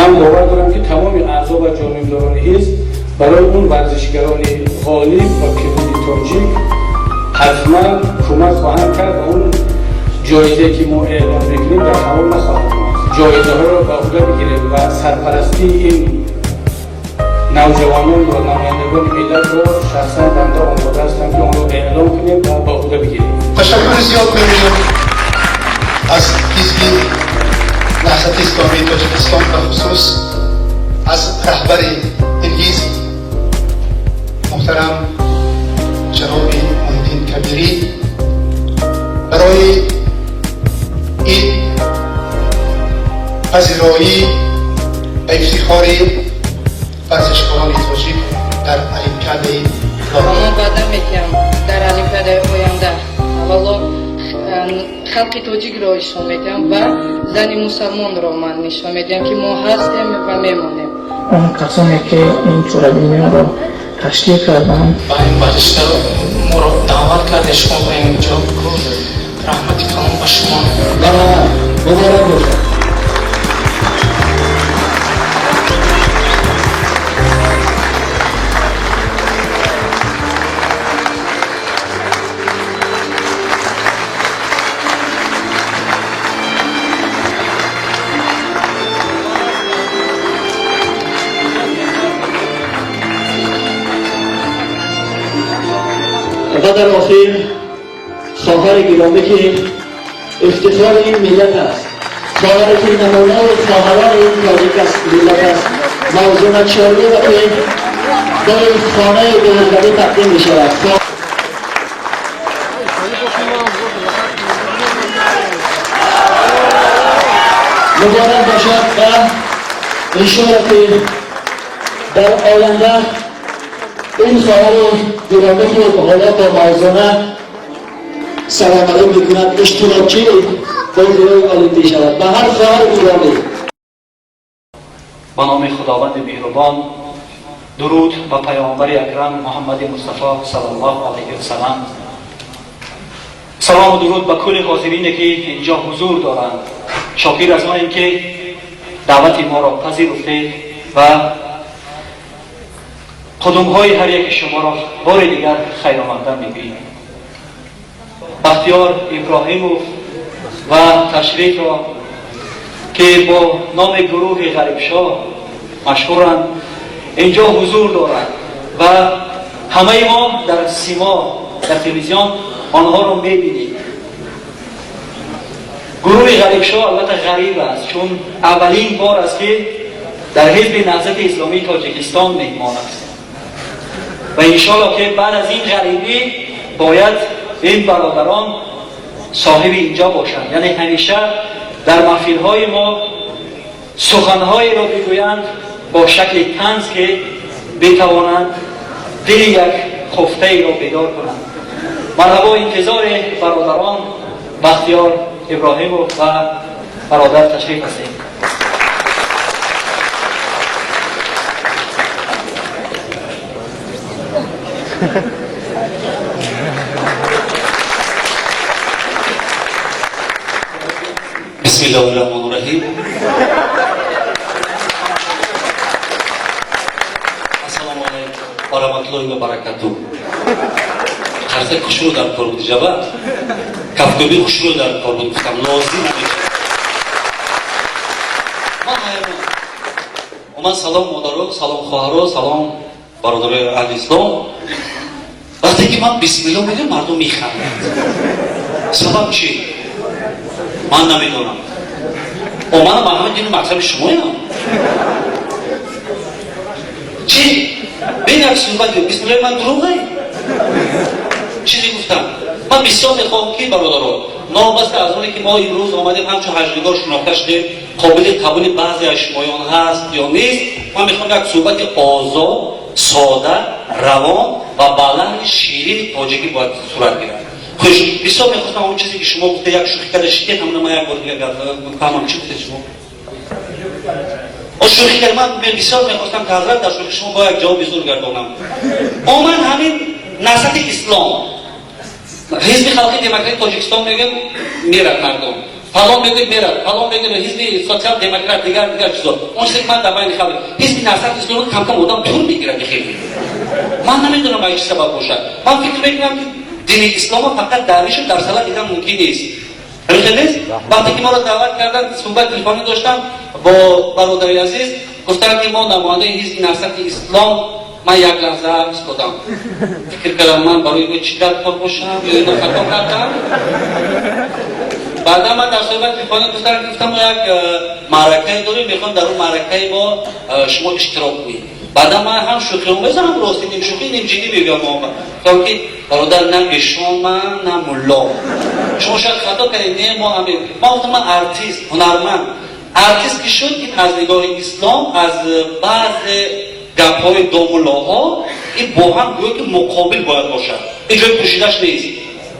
من باور دارم که تمام اعضا و جانبداران حزب برای اون ورزشگران غالب و کبیر تاجیک حتما کمک خواهند کرد و اون جایزه که ما اعلام میکنیم در تمام نخواهد ماند. جایزه ها را به عهده بگیریم و سرپرستی این نوجوانان و نمایندگان ملت را شخصا بنده آماده هستم که آن را اعلام کنیم و به عهده بگیریم. تشکر زیاد می‌کنم از حزب نهضت اسلامی تاجیکستان به خصوص از رهبر این حزب محترم جناب محیدین کبیری برای این پذیرایی و افتخار ورزشکاران تاجیک در المپیاد ما وعده میکنم در المپیاد آینده اولا خلق تاجیک را نشان میدم و زن مسلمان را من نشان میدم که ما هستیم و میمانیم. اون کسانی که این چوربینی را تشکیل کردن و این ورزشکار ما را دعوت کرده شما به اینجا رحمتی کنم با شما مبارک باشد. و در آخر خواهر گرامی که افتخار این ملت است، خواهر که نمونه خواهران این تاجیک است، ملت است، موضوع نچارده و که در این خانه بزرگواری تقدیم می شود. مبارک باشد و انشاءالله که در آینده این خواهر گرامی که حالا با موضوع سرآمده میکند اشتراکی بازی‌های المپیک شود و هر خواهر گرامی. به نام خداوند مهربان، درود به پیامبر اکرم محمد مصطفی صلی الله علیه و سلم. سلام و درود به کل حاضرینی که اینجا حضور دارند. شاکر از آنیم که دعوت ما را پذیرفته و قدم‌های هر یک شما را بار دیگر خیرآمدم می‌گوییم. بختیار ابراهیموف و تشریف را که با نام گروه غریبشاه مشهورند اینجا حضور دارند و همه ما در سیما در تلویزیون آنها را می‌بینیم. گروه غریبشاه البته غریب است چون اولین بار است که در حزب نهضت اسلامی تاجیکستان مهمان است و انشاءالله که بعد از این غریبی باید این برادران صاحب اینجا باشند، یعنی همیشه در محفل‌های ما سخن‌هایی را بگویند با شکل طنز که بتوانند دل یک خفته را بیدار کنند. مرحبا، انتظار برادران بختیار ابراهیموف و برادر تشریف هستید. بسم الله الرحمن الرحیم. السلام علیکم و رحمت الله و برکاته. قرضه خوشو در کار بود جواب. کفتوبی خوشو در کار بود. گفتم لازم نیست. من سلام مادرها، سلام خواهرها، سلام برادرای اهل اسلام. وقتی که من بسم الله میگم مردم میخندند. سبب چی؟ من نمیدونم. من همه دین مطلب شمایم. چی؟ بین یک صحبت بسم الله من دروغ نیم. چیزی گفتم؟ من بسیار میخوام که برادرها نابسته از اونی که ما امروز آمدیم همچون حجرگاه شناخته شده قابل قبول بعضی از شمایان هست یا نیست، من میخوام یک صحبت آزاد، ساده، روان و بلند شیرین تاجیکی باید صورت گیرد. خوش بسیار میخواستم اون چیزی که شما گفته یک شوخی کرده شکل همون ما یک بار دیگه بفهمم چی گفته شما. شوخی کرده من بسیار میخواستم که حضرت در شوخی شما با یک جواب بزرگ گردانم. من همین نهضت اسلام حزب خلقی دموکراسی تاجیکستان میگم میرد مردم فلان بگه میرد، فلان بگه حزب سوسیال دموکرات دیگر چیزا. اون چیزی من در بین خلق حزب نهضت اسلامی کم کم آدم طول میگیره خیلی. من نمیدونم این چه سبب باشه. من فکر میکنم که دین اسلام فقط دعویش در سال دیدن ممکن نیست. همین وقتی که ما رو دعوت کردن صحبت تلفنی داشتم با برادر عزیز گفتن که ما نماینده حزب نهضت اسلام من یک لحظه ایستادم فکر کردم من برای چی در کار باشم یا اینو خطا کردم. بعدا من در صحبت تلفنی گفتم ما یک معرکه داریم میخوام در اون معرکه با شما اشتراک کنید. بعدا من هم شوخی بزنم راستی نیم شوخی نیم جدی بگم گفتم که برادر نه شما نه ملا شما شاید خطا کردید نه ما همین ما گفتم من ارتیست هنرمند ارتیست که شد این از نگاه اسلام از بعض گپ‌های دو ملاها این با هم گویا که مقابل باید باشد این جای پوشیدش نیست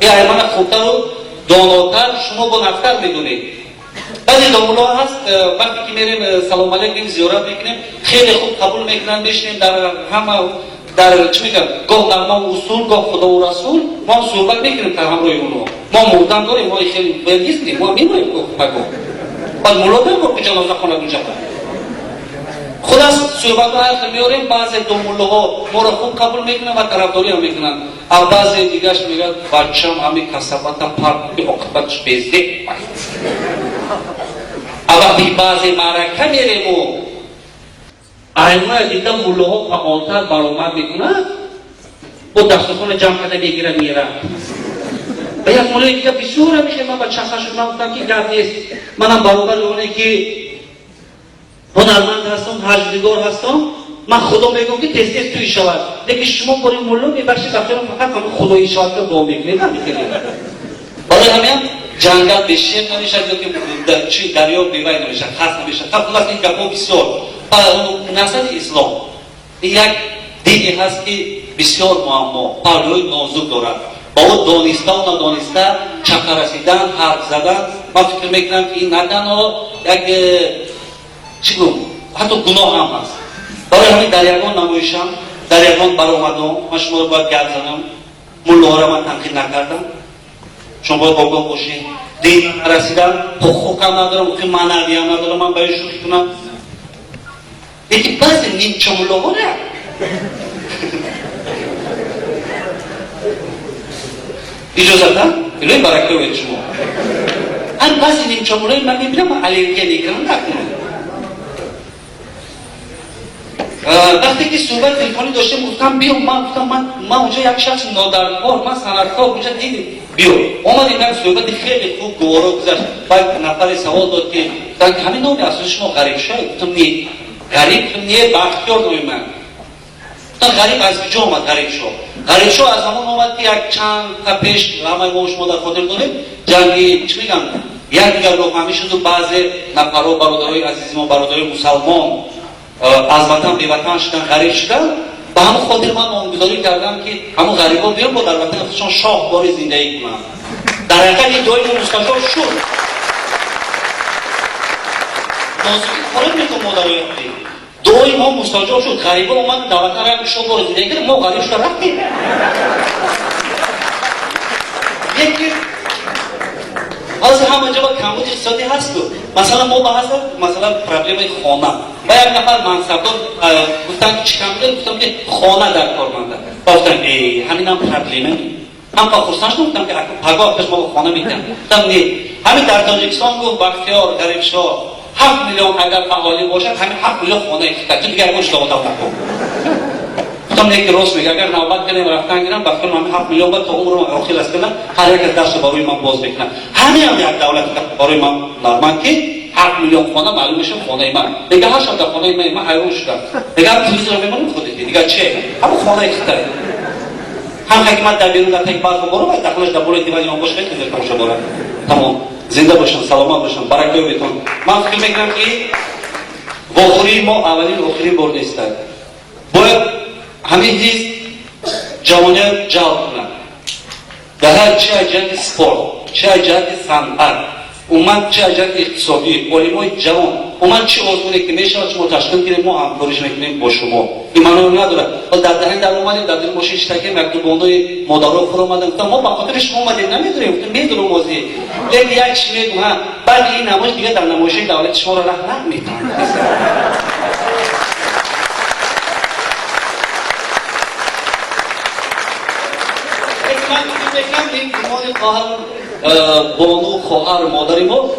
این ایمان خوبتر و داناتر شما با نفتر میدونید. بعضی دوملا هست وقتی که میریم سلام علیکم زیارت میکنیم خیلی خوب قبول میکنن بشینیم در همه در چی میگن گاه در ما اصول گاه خدا و رسول ما صحبت میکنیم در همراه اونو ما مردن داریم ما خیلی برگیستیم ما میمونیم بگو بعد ملا بگو که جنازه خانه اونجا خود از صحبت ها حرف میاریم بعضی دوملا ها ما را خوب قبول میکنن و طرفداری هم میکنن اما بعضی دیگرش میگن بچم همین کسبت پرد عاقبتش بزده وقتی بعضی معرکه میریم و ایمه دیده ملوها فعالتر برآمد میکنند با دستخون جمع کرده میگیره میره و یک ملوی دیگه بسیار میشه من با چخش من گفتم که گرد نیست منم برابر اونه که هنرمند هستم هجدگار هستم من خدا میگم که تست تست توی شود لیکن شما برای ملو میبرشید وقتی فقط همه خدایی شود رو دو میکنید برای همین جنگل به شکل نمیشه که چی دریا بیوی نمیشه خاص نمیشه قبل از این گپا بسیار نسل اسلام یک دینی هست که بسیار معما پهلوی نازک دارد با او دانسته و ندانسته چقدر رسیدن حرف زدن من فکر میکنم که این ندن یک چی گم حتی گناه هم هست برای همین در یکان نمایشم در یکان برآمدم من شما رو باید گرد زنم ملوها را من تنقید نکردم شما باید آگاه باشید دین رسیدن حقوق هم ندارم که معنوی هم ندارم من باید شوخی کنم لیکن بعضی نیمچه ملاها نه اجازت هم اینوی برکه باید شما هم بعضی نیمچه ملاهای من میبینم من علیه نیکنم نکنم وقتی که صحبت تلفنی داشتم گفتم بیام من اونجا یک شخص نادرکار من صنعتکار اونجا دیدم بیام اومدیم یک صحبت خیلی خوب گوارا گذشت بعد نفر سوال داد که همین نامی اصلا شما غریب شاید گفتم نه غریب نه بختیار نامی من گفتم غریب از کجا آمد غریب شو از همون آمد که یک چند تا پیش همه ما شما در خاطر داریم جنگی چی میگم یک دیگر رو همی شد و بعض نفرها برادرای عزیز ما برادرای مسلمان از وطن به وطن شدن غریب شدن به همون خاطر من نامگذاری کردم که همون غریبا بیان با در وطن خودشان شاهوار زندگی کنن در حقیقت این دعای ما مستجاب شد نازکی خارج میکن مادرای خودی دعای ما مستجاب شد غریبا اومد در وطن رفت شاهوار زندگی کرد ما غریب شده رفتیم یکی از همونجا با کمبود اقتصادی هست مثلا ما بحث مثلا پرابلم خانه و یک نفر منصبدار گفتن که چی کم داره گفتم که خانه در کار منده گفتم همین هم پرابلمه من با خورسانش گفتم که پگاه پیش ما خانه میدم گفتم نه همین در تاجیکستان گفت بختیار غریبشاه 7 میلیون اگر فعالی باشد همین 7 میلیون خانه افتاد دیگر باش داوطلب نکن گفتم نه که راست میگه اگر نوبت کنیم رفتن گیرم بخاطر همین 7 میلیون بعد تا عمرم آخر است کنم هر یک از درس برای من باز بکنم همین هم یک دولت برای من نرمند که 7 میلیون خانه معلوم میشه خانه من دیگه هر شب در خانه من حیران شدم دیگه تلویزیون رو میمونم خودت دیگه چه همون خانه اختره هم حکمت در بیرون در تک برق برو و داخلش در بالای دیوار ایمان باشه خیلی دلخوش داره تمام زنده باشن سلامت باشن برکت بیتون من فکر میکنم که واخوری ما اولین آخرین بار نیست باید همین چیز جوانیت جلب کنن در هر چه جهت سپورت چه جهت صنعت اومد چه اجر اقتصادی علمای جوان اومد چه آزمونی که میشه شما تشکیل گیریم ما همکاریش میکنیم با شما این معنا نداره ولی در دهن در اومدیم در دل ماشین اشتکی مکتوبانای مدارا فرو اومدن ما به خاطر شما اومدیم نمیدونیم میدونم موضوع لیکن یک چی میگم ها بعد این نمایش دیگه در نمایش دولت شما را راه نمیدن این گمان خواهر بانو خواهر مادری ما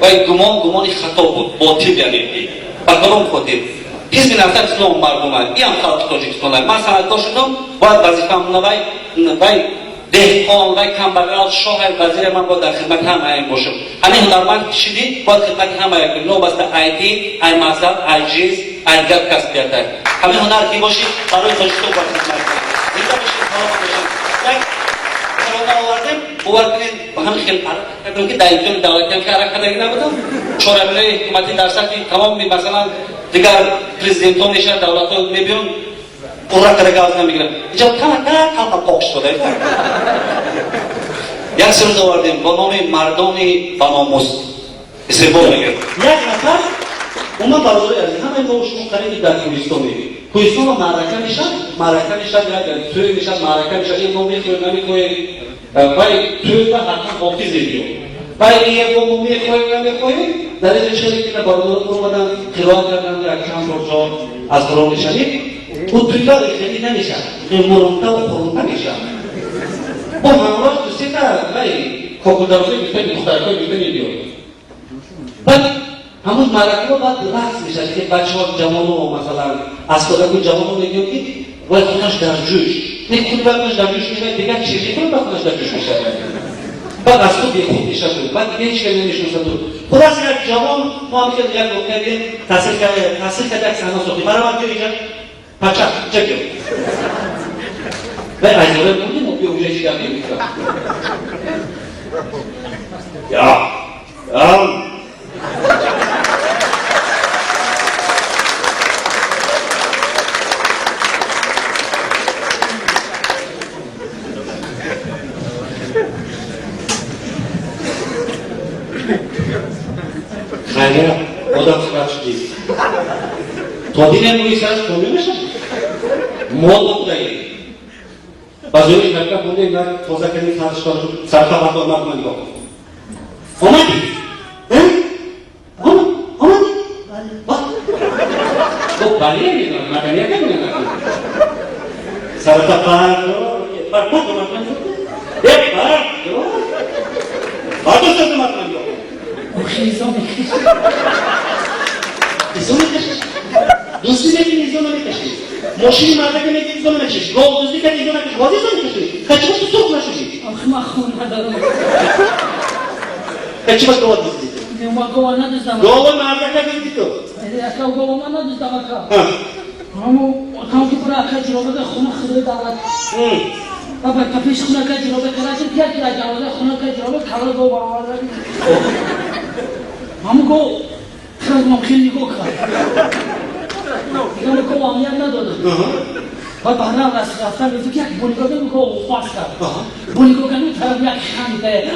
و این گمان خطا بود باطل یعنی بقدرم خاطر حزب نفت اسلام مردم این هم خلق تاجیکستان من صنعتکار شدم باید وظیفه‌ام وای دهقان و کمبرال شاه وزیر من باید در خدمت همه این باشم همین هنرمند کشیدی باید خدمت همه یک نو بسته ایدی ای مذهب ای جنس ای دیگر کسب کرده همین هنر کی باشی برای تاجیکستان باید خدمت کنید اینجا بشید خواهم باشید آوردیم بوردیم با همین خیلی حرکت کردیم که در اینجا دولتی هم که حرکت کردگی نبودم چهارمینه حکومتی در سطح تمام مثلا دیگر پرزیدنت ها میشن دولت ها میبیون قرار کرده گاز نمیگیرن اینجا کم پاک شده یک سروز آوردیم با نام مردان بناموس استقبال میگرد یک نفر اومد برادر از همه با شما خریدی در کوهستان میبین کوهستان رو معرکه میشن یا توی میشن معرکه میشن این نام میخواه نمیخواه باید توی و حتما باقی زیدیو باید این نام میخواه در این شهری که برادر اومدن خلال کردن یک چند برجا از قرآن شریف او توی را خیلی نمیشن این مرمته و خورمته میشن با همراه دوستی تا باید کوکودارزوی بیتنی مخترکای بیتنی دیو بعد همون معرکه رو باید رقص میشه که بچه ها جوان رو مثلا از کودک جوان رو میگیم که باید خونش در جوش یک خونی باید در جوش میشه دیگر چیزی کنی باید خونش در جوش میشه بعد از خود بیخون میشه بعد دیگه هیچ کنی نمیشون تو خود از یک جوان ما هم که یک روکه تحصیل کرده یک سحنا سختی برای من دیگه پچه چکیم و از دوره بودیم و بیوجه چی کردیم میکنم یا خیلی آدم خواهد شدید تا دینه موی سرش کنی میشه مال بودایی بازوی شرکه بوده اینا توزه کنی سرش کنی سرکه بطور مرد من نگاه آمدی؟ آمدی؟ تو بلیه میدن مدنیه که میدن سرکه پر مرد من یک پر دوست مرد من نگاه خیزا میکشید ایزا میکشید دوستی بگیم ایزا نمیکشید ماشین مرده که میگیم ایزا نمیکشید گاه دوستی که ایزا نمیکشید بازی ایزا نمیکشید کچی باش تو سوخ نشدید آخه من خون ندارم کچی باش گواه دوستی ما گواه ندوستم گواه مرده که دوستی تو اکا گواه من ندوستم اکا همو اکاو که برای اکا جنوبه خونه خیلی دولت بابا کپیش خونه که جنوبه کلاشیم کیا کلا جنوبه خونه که جنوبه کلا گواه باواره همو گو خیلی ممکنی گو کرد دیگه گو آمیان نداده و برنامه رفتن بیدو که یک بونیگو دو گو خواست کرد بونیگو کنی طرف یک خنده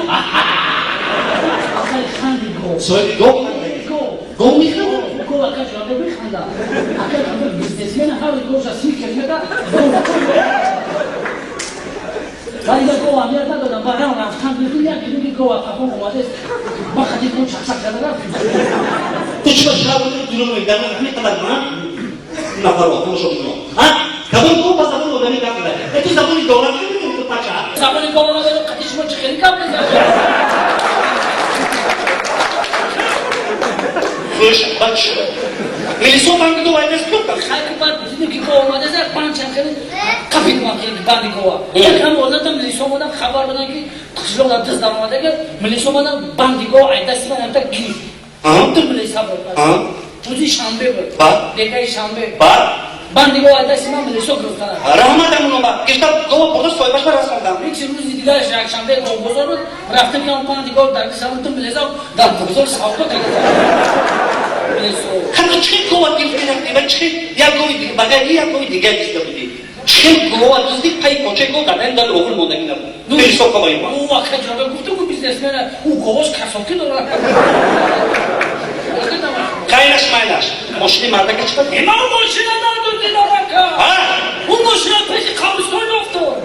آخه خندی گو سوی گو میخنده گو اکا جنوبه میخنده اکا جنوبه بیزنسمن هاوی گوش اصمی کلمه دا ولی گو آمیان ندادم برنامه رفتن بیدو یکی گو اکا اومده است با خدی گو چکسک کرده رفت تو چی باش شرابه دلو نوی در همه قدر من نفر وقت ما شد ها کدوم گو با زبان مدنی کار کرده تو زبانی دولت نمیدونی تو پچه زبانی گو نداره قدیش ما چه خیلی کم نزده خوش بچه میلیسو بانک دو وایدش کردم خیلی بعد دیدیم که گو اومده زد پنج چند خیلی کپید ما که بندی گوه یک هم اوزدم میلیسو اومدم خبر بدن که کشلو در دست در اومده که میلیسو اومدم بندی گوه ایدستی من امتا گیر تو میلیسا بود روزی شنبه بود دیگه شنبه بندی گوه ایدستی من میلیسو گرفتن رحمت امونو با کشتا گوه بودو سوی باش برسوندم یک روزی دیگه یک شنبه گوه بزرگ بود رفتم که اون بندی گوه در کسان تو میلیسا در بزرگ ساوتا کرده حتی چه گوه دیگه نکتی و چه یک گوه دیگه بگه یک گوه دیگه دیسته بودی چه گوه دوستی پای کوچه گوه قدم دل اوغل موندگی نبود خیلی صبح با این ما او وقت جنابه گفته که بیزنسمنه او گواش کساتی داره خیلیش مایلش ماشین مرده که چطور؟ اینا ماشین ندادی داره اون ماشین پیش قبرستان افتاد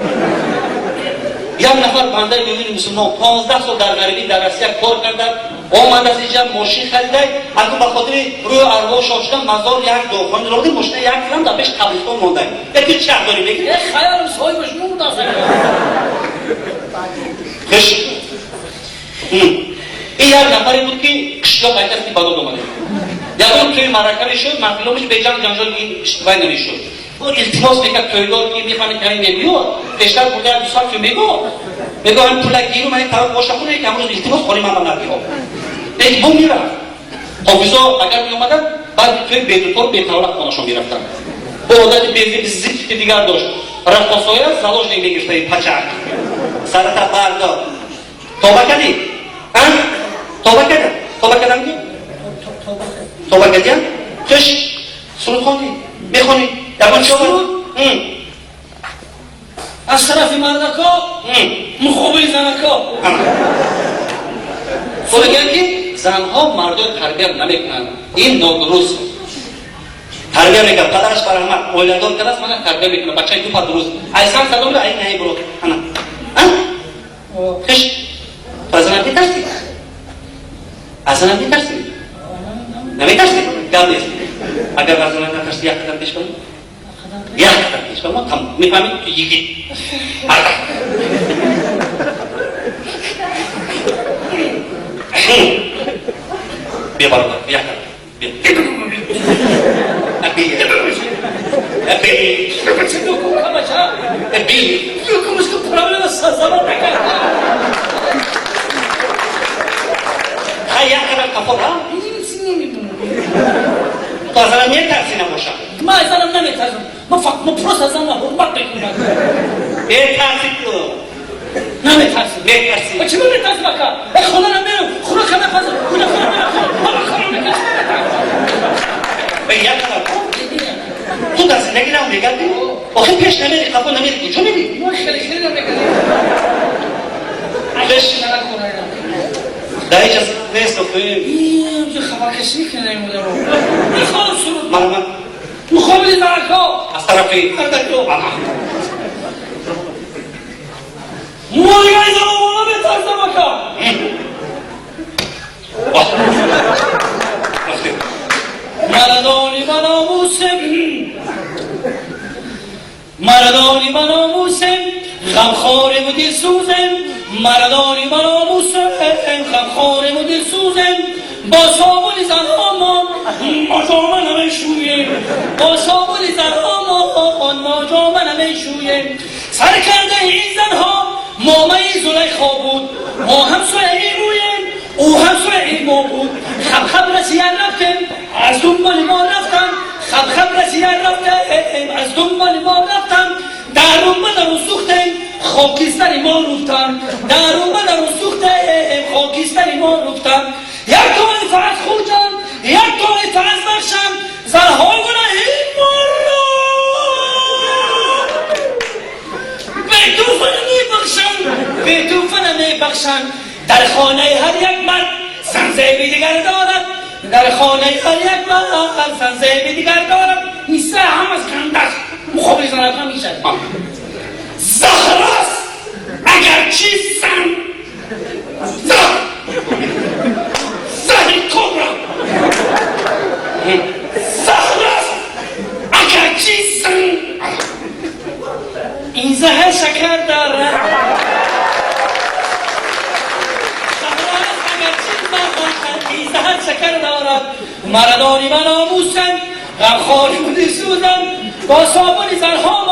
یک نفر بنده میبینی مسلمان 15 سال در غریبی در روسیه کار کردن آمد از اینجا ماشین خریده اگه به خاطر روی ارواح شاد شدن مزار یک داخل رو ماشین یک فرم در پیش قبرستان مونده یکی چه داری بگی خیال صاحبش مونده خش این یک نفری بود که کشلا قایدستی باداد اومده یکم توی مرکبی شد محفلومش به جنگ جنجال اشتباهی نمیشد او التماس میکرد تویدار که میخوانه کمی میگوید بیشتر بوده 2 سال که میگو هم پولک گیرو من طرف باشه خونه که امروز التماس خالی من نبیام یک بوم میرفت حافظا اگر میومدن بعد توی بیدوتور بیتاولک خانشون میرفتن با عادت بیزی زیت که دیگر داشت رفت آسایه زداش نمیگرفته پچک سرت بردار توبه کردی؟ توبه کردم که؟ توبه کردی؟ خش سرود خوندی؟ میخونی؟ یکم چه بود؟ از طرف مردکا مخابل زنکا فهمیدن که زنها مردای تربیت نمیکنن این نادرست تربیت میکنن پدرش برحمت اولادان کرد من تربیت میکنه بچه دو پا درست ایسان صدام رو این نهی برو خش تو از زنم میترسی؟ از زنم میترسی؟ نمیترسی؟ گم نیست اگر از زنم نترسی یک قدم پیش کنی؟ یک قدم پیش کنی ما میفهمید تو یکی بیا بالا بیا بیا ابي خیلی کردم کفر ها تو از زنم میترسی نباشم ما از زنم نمیترسم ما پروست از زنم حرمت بکنم میترسی تو نمیترسی میترسی چی میترسی بکن خونه نمیرم خونه که نفذم خونه میرم یک کردم تو در زندگی رو میگردی؟ آخه پیش نمیری قبول نمیری کجا میری؟ ما خیلی نمیگردیم پیش در هیچ از نیست و اینجا خبر کسی که نیموده رو میخوام سرود من مخابل زنکا از طرفی مولیای زنوانا بترسم اکا مردانی من آموسم غمخوارم و دل سوزم مردانی من آموسم غمخوارم و دل سوزم با سابون زنهامان ما جامن همه شویم با سابون زنهامان ما جامن همه شویم سرکرده این زنها مامه زلیخا بود ما هم سوی رویم او هم سوی ما بود خب رسیان رفتم از دنبال ما رفتم خب رسیان رفتم از دنبال ما رفتم در اومدن و سوختم خاکستری ما روفتم در اومدن و سوختم خاکستری ما روفتم یک طایفه از خورجم یک طایفه از بخشم زنها گناهی ما را به توفن میبخشم در خانه هر یک مرد زن زیبی دیگر دارد در خانه هر یک مرد زن زیبی دیگر دارد این سه هم از کندست مخابل زنک هم میشه زهراست اگر چی زن زهر کبرا زهراست اگر چی زن این زهر شکر دارد زهر شکر دارد مردانی من آموزم غمخواری بودی سوزم با صابونی زنها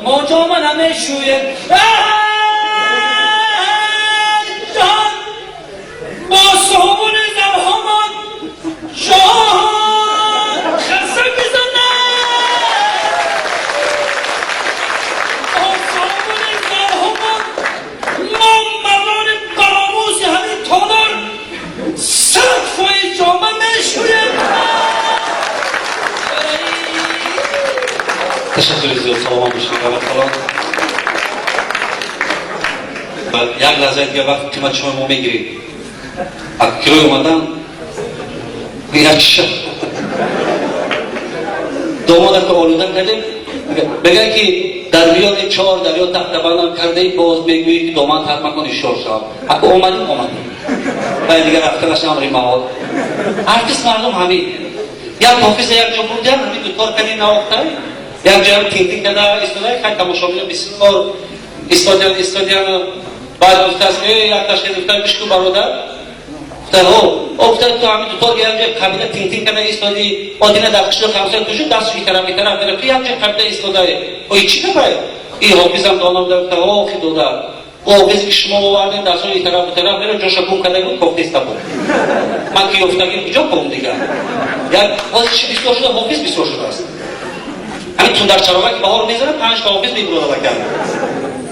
ما جامن همه شویم جان با صابون زنها جان خسته بزنم با صابون زنها ما مردان براموز همین تالار صرفای جامعه میشویم تشکر زیاد سلام باشید یک لحظه دیگه وقت قیمت شما ما میگیریم از کیلوی اومدم یک شب دامادم که آلودن کردیم بگن که در بیاد 4 دریا تخت بندم کرده باز بگویی که داماد حتما کنی شور شد اگه اومدیم و دیگه رفته نشم امری مواد ارتیست مردم همین یک حافظ یک جا بودن همین دوتار کنی نواخته یک جا هم تینتین کده استودای خیلی تماشا میده بسیار استادیان بعد گفته است یک تشکیل گفته بشکو برادر گفتن تو همین دوتار یک جا قبیله تینتین کده استادی آدینه در کشت خمسه توشون دست میترم میره تو یک جا قبیله استادای اوی چی بباید این حافظ هم دانم دارد آخی دوده حافظ که شما بوردین در سوی طرف و طرف میره جوشا کم کده بود کفتیسته بود من که یفتگیم کجا کنم دیگه یک بازی چی بسیار شده حافظ بسیار شده است همین تو در چراغه که بهار میزنه 5 تا حافظ میبروده کرد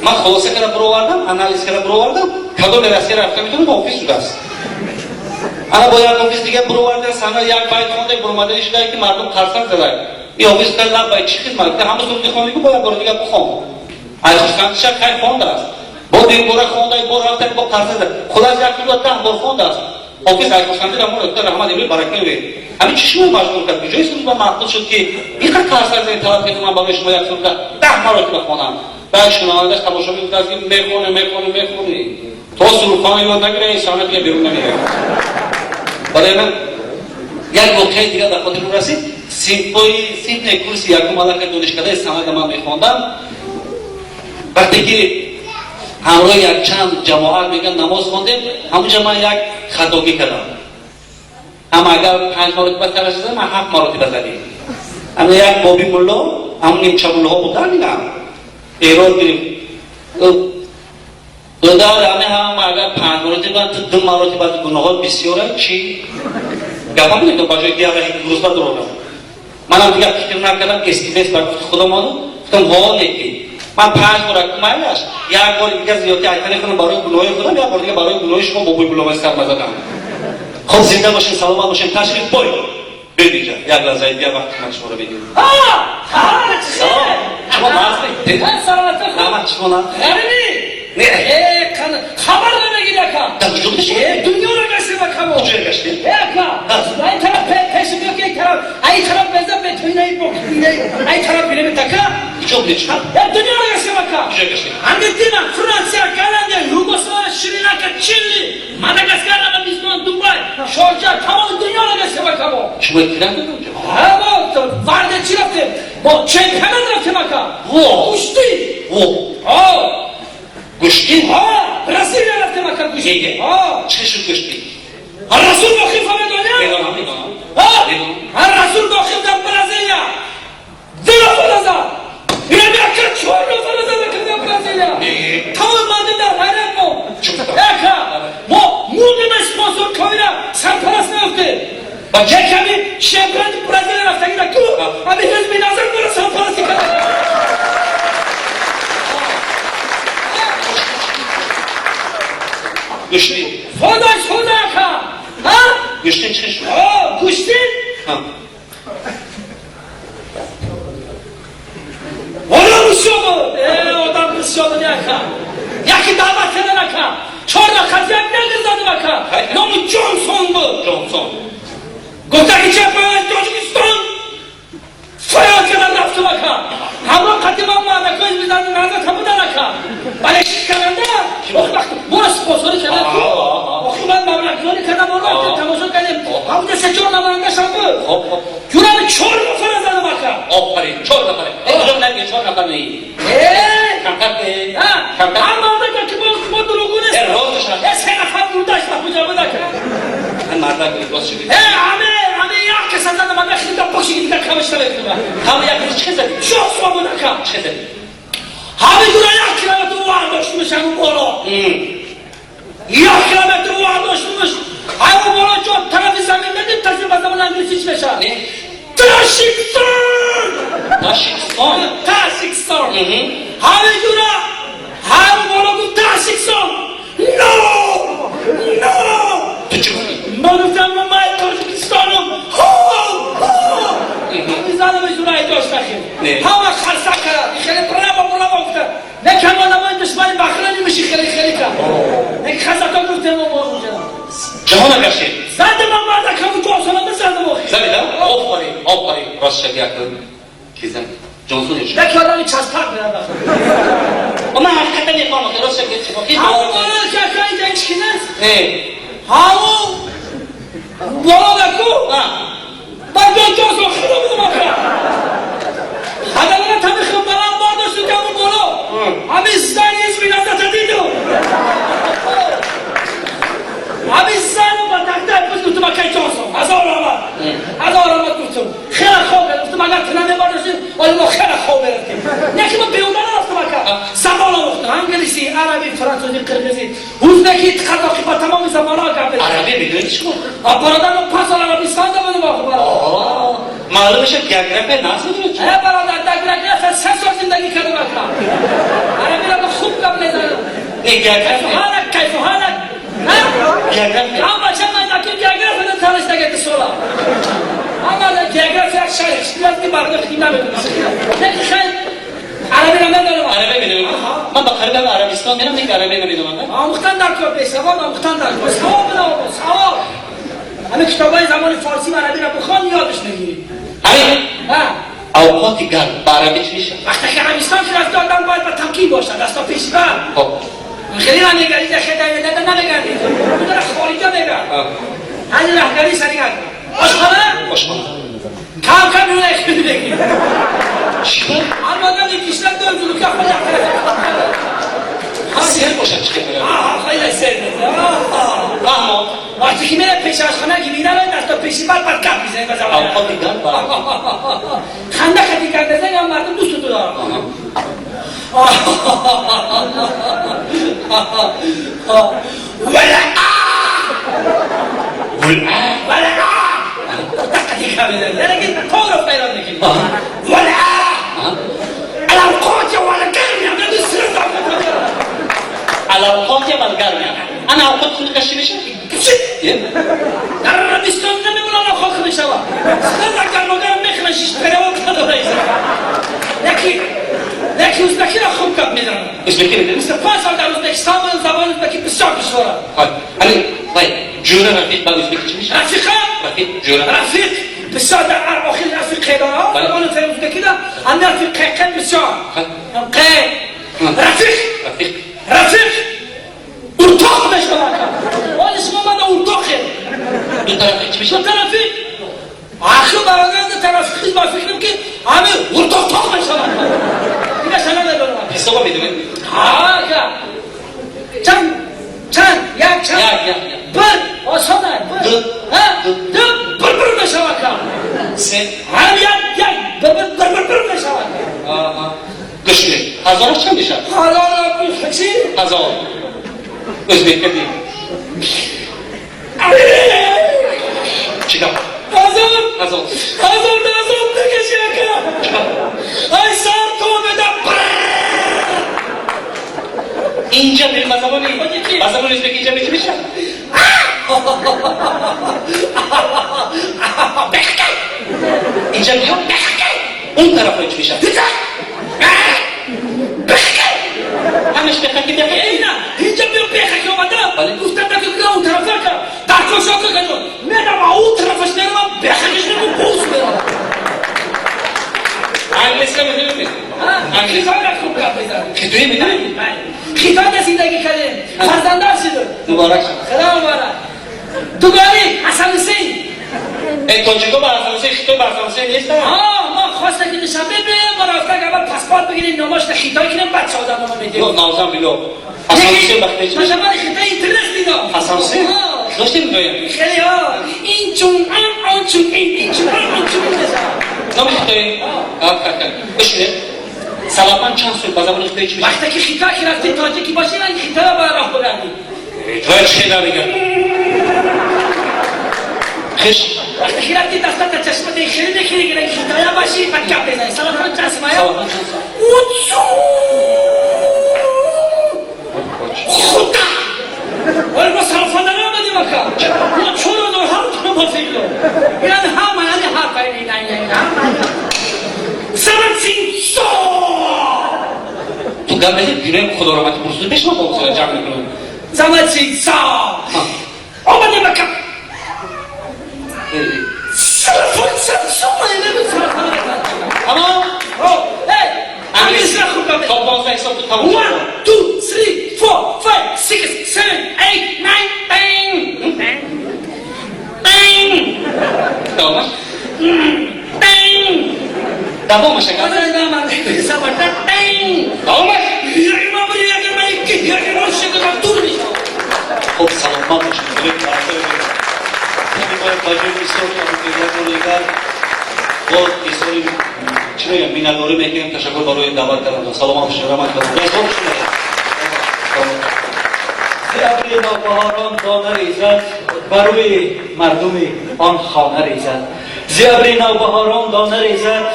من خلاصه کرده برو آوردم انالیز کرده برو آوردم کدو میرسی رفته میتونه حافظ شده است انا با یک حافظ دیگه برو آورده سنه یک باید خونده برو مدنی شده که مردم خرسان زده این حافظ کرده نه باید چی خدمت ده همه سوردی خونده که باید برو دیگه بخون ای خوشکندشک خیلی خونده است با دیر باره خونده ای بار رفته با خرسان زده خدا از یک کلو 10 بار خونده است حافظ ای خوشکنده در مورد دکتر رحمت امروز برکه وید همین چشمو مجبور کرد کجای سوز با محبوب شد که اینقدر کارساز اطلاعات که من برای شما یک سوز 10 مرتبه بخونم بعد شنونده‌اش تماشا می‌کنه از این میخونه تو سرخانه یاد نگیره انسان دیگه بیرون نمیره برای من یک واقعه دیگه در خاطر رسید سیدنی کورسی یکم ملک دانشکده سند من میخوندم وقتی که همراه یک چند جماعت میگن نماز خوندیم همونجا من یک خطاگی کردم اما اگر 5 مرتبه ترش زدم من 7 مرتبه زدیم اما یک بابی ملا همون نیمچه ملاها بودن میگم ایراد گریم دو دار همه هم اگر 5 مرتبه 2 مرتبه از گناهات بسیاره چی؟ گفت هم نیدم باجای دیگه روز بعد رو منم دیگه فکر نکردم استیفیس بر خدا مانو گفتم ها نیکی من 5 بار کمایش یک بار دیگه زیادی ایتنه کنم برای گناه خودم یک بار دیگه برای گناه شما با بوی بلومه سر مزدم خب زنده باشین سلامت باشین تشریف باید بدیجا یک لحظه دیگه وقت من شما رو بگیرم شما باز بگید سلامت شما نه غریبی خبر نمیگید یکم در کجا بشید دنیا رو گشتی بکمو کجا گشتی این طرف پیش بیو که این طرف بزن به توی نهی بکنی این طرف بینه بتکا کجا بودی چی؟ دنیا رو گشتی بکم کجا گشتی؟ اندینا فرانسیا گلنده یوگوسلاویا شریلانکا چیلی ماداگاسکار نمیزمان دوبای شارجا تمام دنیا رو گشتی بکمو شما ایران بود اونجا؟ با وارد چی رفتیم؟ با چمپیونات رفتیم بکم گشتی گشتی؟ برزیل رفتیم بکم گشتی چه شد گشتی؟ الرسول داخل فهم دنیا؟ میدونم الرسول داخل در برزیل دیگه فرزا اینه بیاکر 4 فرزا داخل در برزیل تمام مادی در حیرت مو یکا ما مودیم اسپانسور کوینا سرپرست نفته و که کمی شمپرد برزیل رفته گیره که امی حزبی نظر برای سرپرستی کنه گشتی فودا یکا گشتی چه شد؟ گشتی؟ آدم بسیار آدم بسیار یکا یکی دعوت کنه نکا 4 خطیه نگذاده بکا نامو جانسون بود گفته که چه باید تاجیکستان فیاد کنه رفته بکا همراه قدیما مادکای بیزنی نازد همه نکا بله شیش کننده برو سپاسوری کنه آخی من مبلغیانی کنم برو تماشا کنیم همونجا 3-4 نمانده شد جورم 4 نفر زده بکا آفرین 4 نفره اینجا نگه 4 نفر نهی کمتر هم مادکا که با دروگونه رازش هم 3 نفر بودش کجا بوده که من مردم راز شدید همه یک کس زده من خیلی در پاکشی دیگر کمشتر کنم همه یک روز چه زدید؟ شخص بوده که چه زدید؟ همه دونه 1 کیلومتر وارداشت میشه اون بالا 1 کیلومتر وارداشت میشه اون بالا جا طرف زمین ندید ترسیم به زمان انگلیسی چی بشه تاشیکستان همه دونه همه بالا گفت تاشیکستان نو تو چی بودی؟ من گفتم من تاجیکستانم همه زنم جونه ای داشت نخیر همه خرسک کرد خیلی برابا گفتم نکن ما نماینده اسمای بخرانی میشی خیلی کم یک خزاکا گفتم و ما اونجا جهان اگرشی زد من بعد کمو تو آسانه بزدم آخی زدیدم آفرین راست شدی اکنون کیزم جانسونش یک یادانی چسپک برم و من حقیقتا میفهمم که راست شدی اتفاقی همون بالا که اینجا این چی نیست نه همون بالا دکو من دو آسان خیلی بودم آخر حداقل تمی خیلی برام بارداشتو که همون بالا همین زن هیچ بی نزده دیدو همین زن رو با تک گفتم اکی جانسون هزار آمد گفتم خیلی خوب گفتم اگر تنمه بارداشتیم ولی ما خیلی خوب برفتیم یکی ما بیرونده نرفتم اکا زبان آموختم انگلیسی عربی فرانسوزی قرقیزی ازبکی قزاقی با تمام زبان ها گفت عربی میدونی چی بود؟ برادر ما 5 سال عربستان دادم آخه معلومه شد گرگرفه ناز میدونی چی؟ برادر دگرگرفه 3 سال زندگی کردم اکا عربی را خوب قبل نزدم نه گرگرفه کیف و حالک گرگرفه هم بچه من نکن گرگرفه نتانش نگه سولا اما گرگرفه یک شایش لازمی برده خیلی نمیدونم نکی خیلی عربی را ندارم عربی میدونی؟ من با قریب عربستان میرم دیگه عربی نمیدونم آموختن در کار بیسواد آموختن در کار سواب همه کتاب های زمان فارسی و عربی را بخوان یادش نگیری همین اوقات گرم با عربی چی میشه؟ وقتی که عربستان که از دادن باید با تمکین باشد دستا پیشی بر خیلی نمیگردید خیلی نمیگردید بودن خارجا نگرد هنی رهگری سریع کرد خوشخانه کم میونه اخیلی بگیر البته کشتن دو جلو که خود سر باشد چی کنه؟ خیلی سر میده اما وقتی که میره پیش آشخانه که میره دستا پیشی بر کپ میزنه به زمان اوقات گرم با خنده خطی کرده زنگ هم مردم دوست تو دارم خطی کرده زنگ لیکن طور رو پیران نکنی الأوقات والقرن يعملوا السرطة الأوقات والقرن أنا أوقات كل كشي بشي در عربستان نمیمونن آخاک بشوا سرطة گرماگر میخنشیش پرهو کدو رئیزه یکی ازبکی را خوب کب میدارن ازبکی میدونی؟ مثل 5 سال در ازبکستان من زبان ازبکی بسیار دشواره همین جوره رفیق با ازبکی چی میشه؟ رفیقه؟ رفیق جوره رفیق بسیار در آخر رفیق قیدان ها زبان ازبکی دا هم رفیق قیقل بسیار رفیق ارتاق نشده ولی شما من ارتاقه دو طرفی چی میشه؟ دو طرفی آخر برادر دو طرفی با فکرم که همه ارتاق نشده اینه شنه ندارم حسابا میدونی؟ چند بر آسانه بر نشوه کن سه هم یک بر نشوه کن گشنه هزار چند میشه؟ چی؟ هزار ازبک کردی چیکار؟ هزار بکشی اکا ای سر تو بده اینجا دل مزبانی مزبان ازبک اینجا میشه میشه اینجا میشه اون طرف رو چی میشه همش بخکی بخکی اینجا بیو بخکی اومده گفتم که اون طرف که در کشا که کنو میدم اون طرفش نرم بخکیش نرم بوز برم انگلیسی رو میدونی؟ خیطان را خوب کار بزن خیطوی میدونی؟ خیطان را زندگی کردیم فرزندار شدیم مبارک شد خدا مبارک تو گاری حسن حسین ای تاجیکا با حسن حسین خیطوی با حسن حسین نیستن؟ ما خواسته که نشان ببینیم ما رفته که اول پاسپورت بگیریم نماش خیطای کنیم بعد چادر ما میدیم نازم بلو حسن حسین بخیطه چی؟ ما شما خیطای اینترنت میدم حسن حسین؟ داشتی میدونیم؟ خیلی این چون آن چون این چون آن چون نمی خیطوی؟ بشونه سلام چند سوی با زمان خیطوی چی میشه؟ وقتی که خیطا که رفتی تاجیکی باشی من خیطا را باید راه بگردی تو چی نمیگم؟ خش وقتی که رفتی دستات چشمت خیلی نکنی که خیطا باشی بعد کپ بزنی سلام چند سمایه خدا ولی ما صرفانه نامدیم اکا ما چون رو دور هم کنم با فکر یعنی هم تو در مهد بینه خدا رحمت برسول بهش ما با جمع میکنم زمان سا آمده مکم سلفون تمام؟ امیر خوب کنم تا 12 حساب تو تمام 1 2 3 4 5 6 7 8 9 10 تمامش؟ دوامش اگر دوامش خب سلامت باشید باید بسیاری دیگر با بسیاری چی بگم مینالوری میکنیم تشکر برای دعوت کردن سلامت باشید رحمت کردن ابری نوبهاران دانه ریزد بروی مردم آن خانه ریزد زیابری نوبهاران دانه ریزد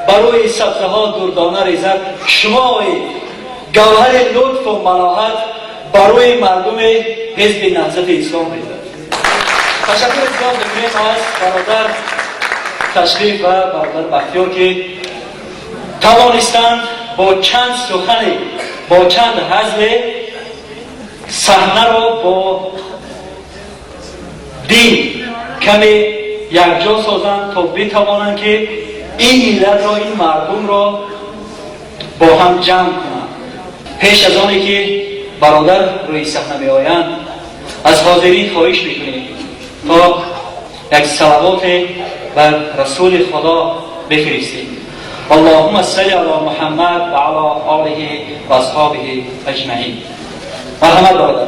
بروی سبزه ها دردانه ریزد شمای گوهر لطف و ملاحت بروی مردم حزب نهضت اسلام ریزد. تشکر زیاد میکنیم از برادر تشریف و برادر بختیار که توانستند با چند سخن با چند حزب صحنه را با دین کمی یکجا سازند تا بتوانند که این ملت را این مردم را با هم جمع کنند. پیش از آنی که برادر روی صحنه می آیند از حاضرین خواهش میکنیم تا یک صلوات بر رسول خدا بفرستیم. اللهم صل علی محمد و علی آله و اصحابه اجمعین. مرحمت برادر.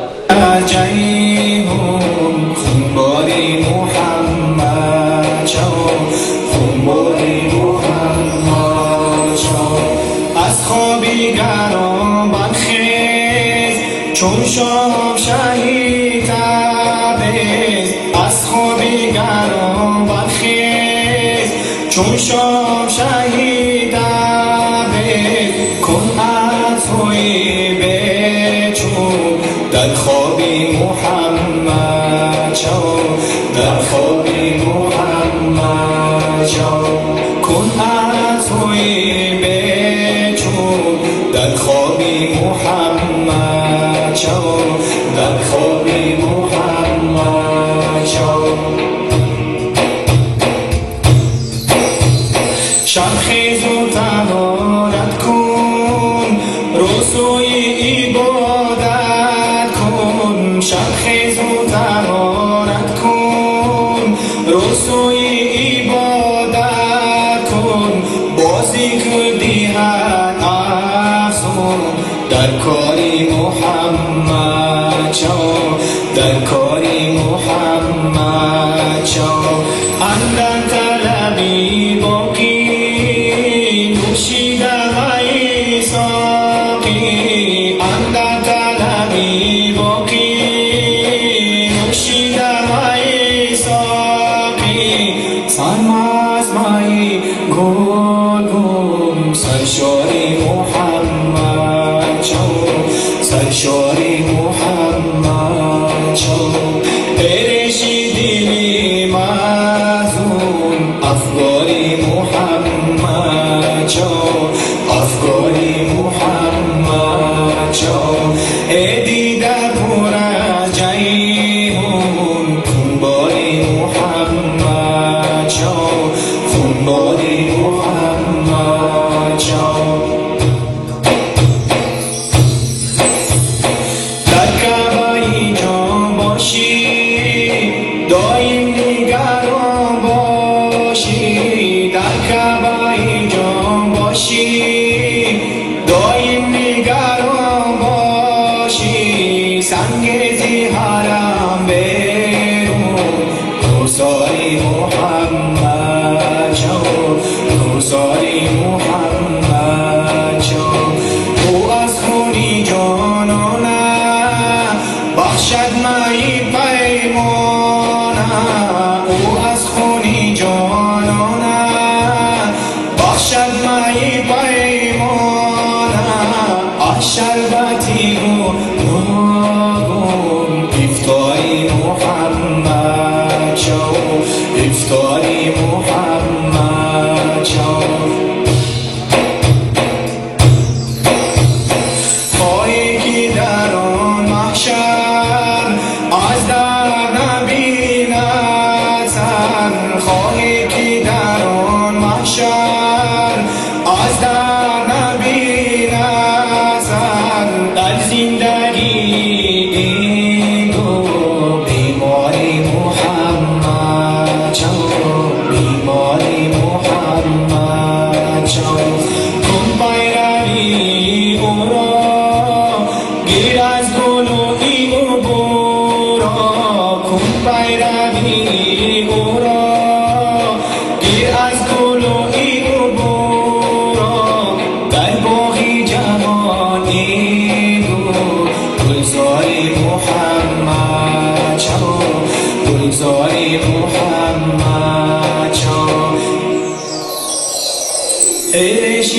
جیهون خونباری محمد شو خونباری محمد شو از خوابیگران برخیز چون شام شهید تبریز از خوابیگران برخیز چون شام شهید تبریز کن عطوی بچون در خوابی محمد شو در خوابی محمد شو کن عطوی بچون در خوابی محمد شو در خوابی محمد شو شبخیز و تبارت کن رسوی عبادت کن شبخیز و تبارت کن رسوی عبادت کن بازی کردی هر افزون در کاری محمد شو در کاری محمد شو اندر طلبی باقی نوشیده های ساقی اندر طلبی باقی نوشیده های ساقی سرماز مایی گلگون سرشاری محمد شو سرشاری محمد شو برشی دلی مزون افگاری محمد شو افگاری محمد شو ادی در پر جیهون خونباری محمد شو خونباری محمد شو در کعبه جان باشی دایم نگران باشی در کعبه جان باشی دایم نگران باشی سنگ زیحرم بیرون کوساری محمد شو کوساری محمد شو او از خونی جانانه بخشد مایی پیمانه او از خونی جانانه بخشد مایی پیمانه آه شربتی گون افطاری محمد شو افطاری محمد شو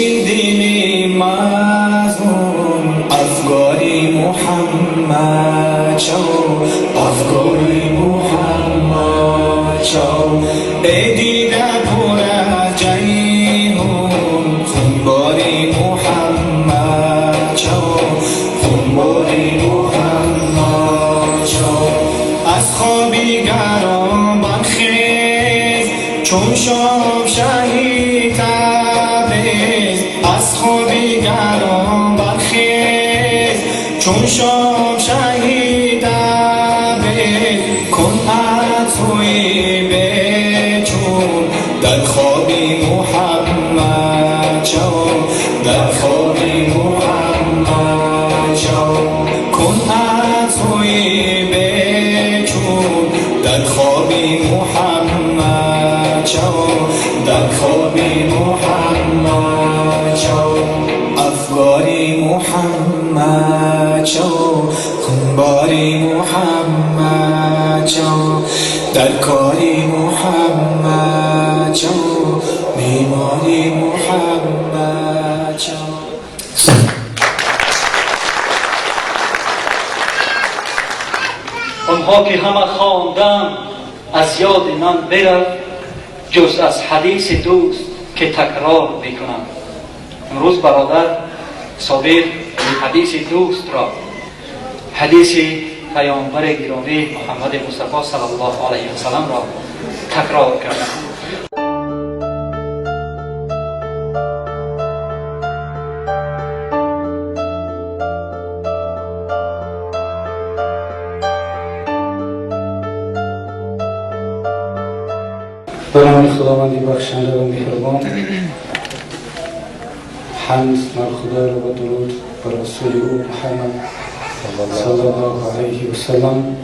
خورشیدی مظلوم افگاری محمد شو افگاری محمد شو ای دیده پر از جیهون خونباری محمد شو خونباری محمد شو از خوابی گران برخیز چون شام شهید تبریز از خوابی گران برخیز چون شام شهید تبریز کن عطوی بچون در خوابی محمد شو در خوابی محمد شو کن عطوی بچون در خوابی محمد شو در خوابی محمد شو افگاری محمد شو خونباری محمد شو در کاری محمد شو بیماری محمد شو آنها که همه خواندم از یاد من برفت جز از حدیث دوست که تکرار میکنم. امروز برادر صابر حدیث دوست را، حدیث پیامبر گرامی محمد مصطفی صلی الله علیه و سلم را تکرار کردم. به نام خداوند بخشنده و مهربان، حمد بر خدا و درود بر رسول او محمد صلی الله علیه و سلم.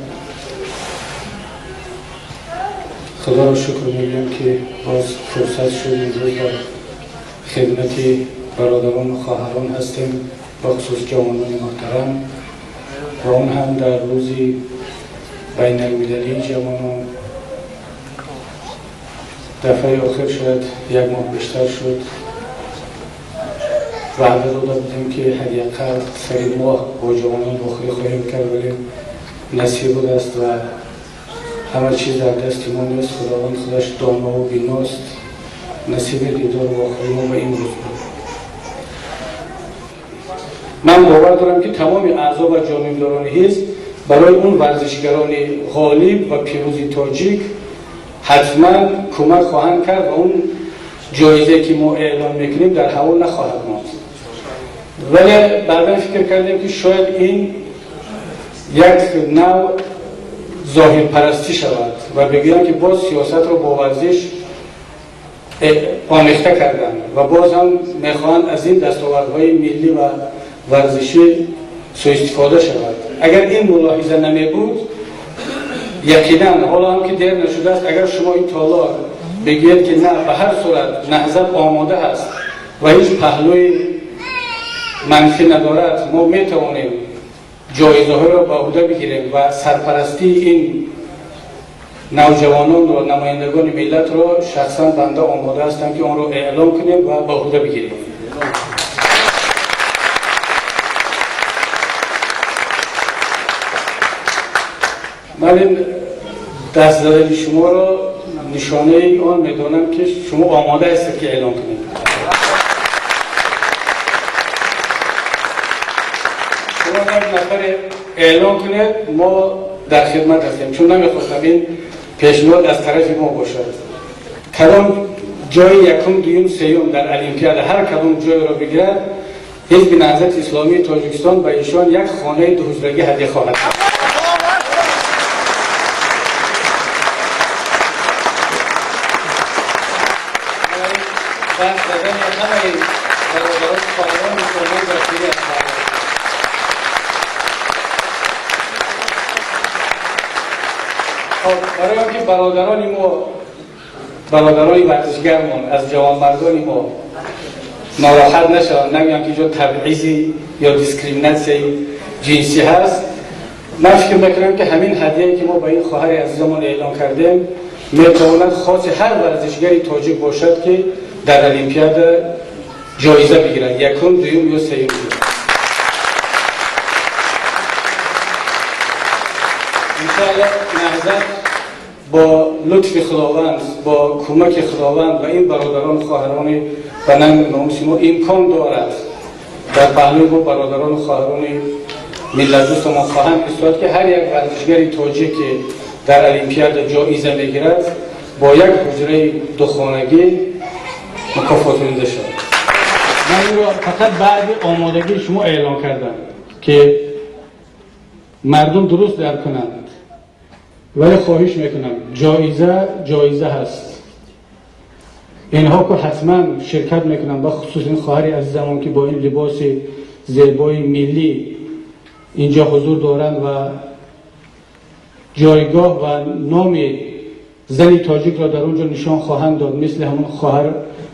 خدا را شکر میگم که باز فرصت شد امروز در خدمت برادران و خواهران هستیم، بخصوص جوانان محترم، و اون هم در روزی بین المللی جوانان. دفعه آخر شاید یک ماه بیشتر شد وعده داده بودیم که حداقل سری ماه با جوانان واقعی خواهیم کرد، ولی نصیب بود است و همه چیز در دست ما نیست. خداوند خودش دانا و بیناست. نصیب دیدار واقعی ما به این روز بود. من باور دارم که تمام اعضا و جانبداران حزب برای اون ورزشگران غالب و پیروزی تاجیک حتما کمک خواهند کرد و اون جایزه که ما اعلام میکنیم در هوا نخواهد ماند. ولی بعدا فکر کردیم که شاید این یک نوع ظاهر پرستی شود و بگویم که باز سیاست رو با ورزش آمیخته کردن و باز هم میخواهند از این دستاوردهای ملی و ورزشی سوء استفاده شود. اگر این ملاحظه نمی بود، یقینا حالا هم که دیر نشده است، اگر شما این تالار بگید که نه به هر صورت نهضت آماده است و هیچ پهلوی منفی ندارد، ما میتوانیم جایزه های را به عهده بگیریم و سرپرستی این نوجوانان و نمایندگان ملت را شخصا بنده آماده هستم که آن را اعلام کنیم و به عهده بگیریم. من این دست زدن شما را نشانه آن میدانم که شما آماده هستید که اعلام کنید. شما یک نفر اعلام کنید، ما در خدمت هستیم، چون نمیخواستم این پیشنهاد از طرف ما باشد. کدام جای یکم، دوم، سوم در المپیاد هر کدام جای را بگیرد، حزب نهضت اسلامی تاجیکستان به ایشان یک خانه دوحجرگی هدیه خواهد کرد. برای آنکه برادران ورزشگرمان از جوانمردان ما ناراحت نشوند، نمیگم که جو تبعیضی یا دیسکریمیناسیون جنسی هست، من فکر میکنم که همین هدیه‌ای که ما به این خواهر عزیزمون اعلام کردیم میتواند خاص هر ورزشگری تاجیک باشد که در المپیاد جایزه بگیرن، یکم، دوم یا سوم. انشاءالله نهضت با لطف خداوند، با کمک خداوند و این برادران خواهران به نام ناموس ما امکان دارد در پهلوی با برادران و خواهران ملت دوست ما خواهند ایستاد که هر یک ورزشگر تاجیک که در المپیاد جایزه میگیرد با یک حجره دو-خانگی مکافاتونده شد. من این رو فقط بعد آمادگی شما اعلام کردم که مردم درست درک کنند، ولی خواهش میکنم جایزه هست. اینها که حتما شرکت میکنن، با خصوص این خواهر عزیزم که با این لباس زیبای ملی اینجا حضور دارند و جایگاه و نام زن تاجیک را در اونجا نشان خواهند داد، مثل همون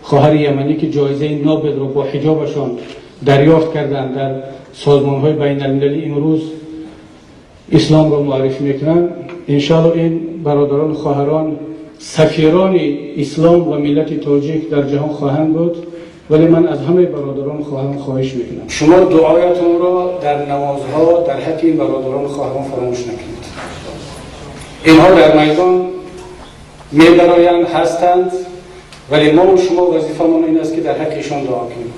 خواهر یمنی که جایزه نوبل را با حجابشان دریافت کردند در سازمان‌های بین المللی امروز اسلام را معرفی میکنند. انشاءالله این برادران و خواهران سفیران اسلام و ملت تاجیک در جهان خواهند بود، ولی من از همه برادران و خواهران خواهش میکنم شما دعایتون را در نمازها در حق این برادران و خواهران فراموش نکنید. اینها در میدان می‌درآیند هستند، ولی ما و شما وظیفه‌مون این است که در حق ایشان دعا کنیم.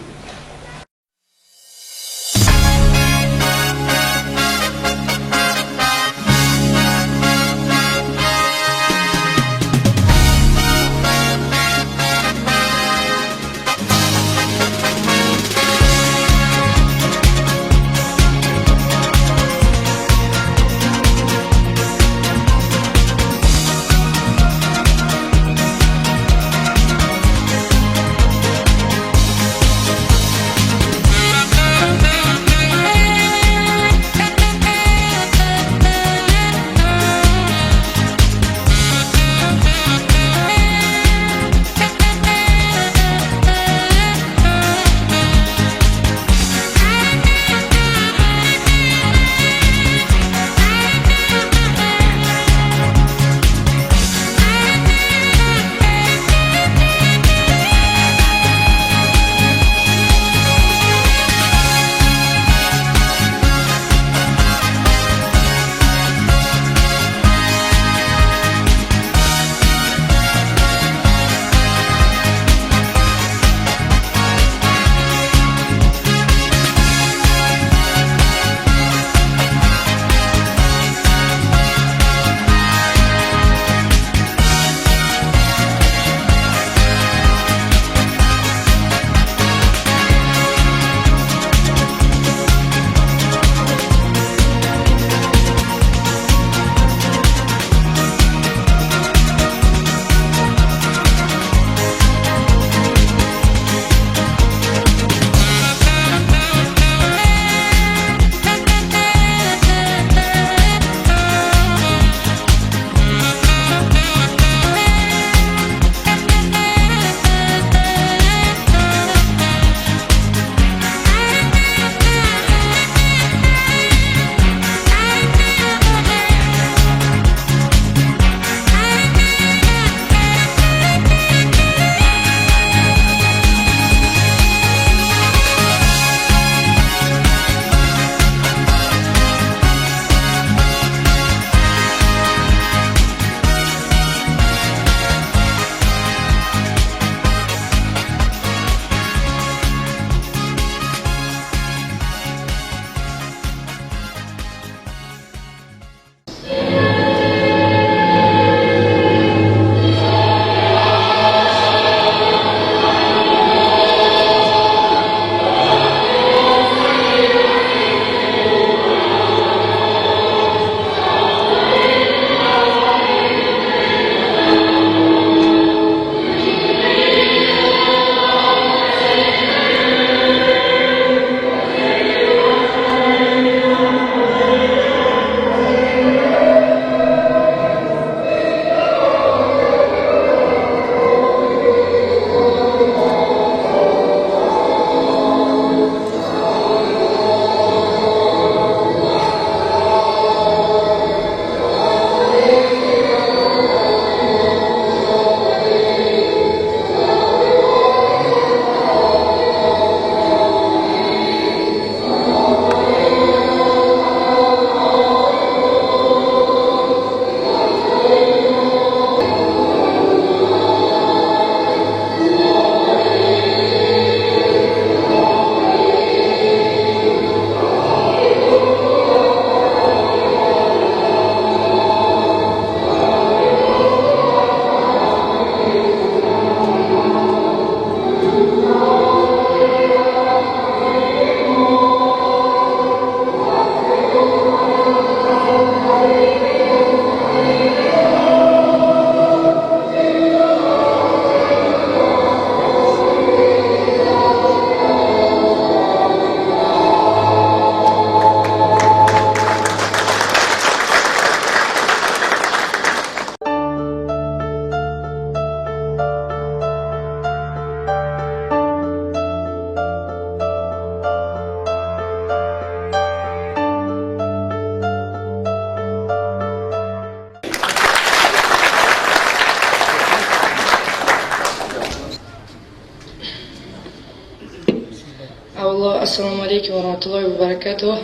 ассалому алейкум ва рахматуллоҳи ва баракатуҳ.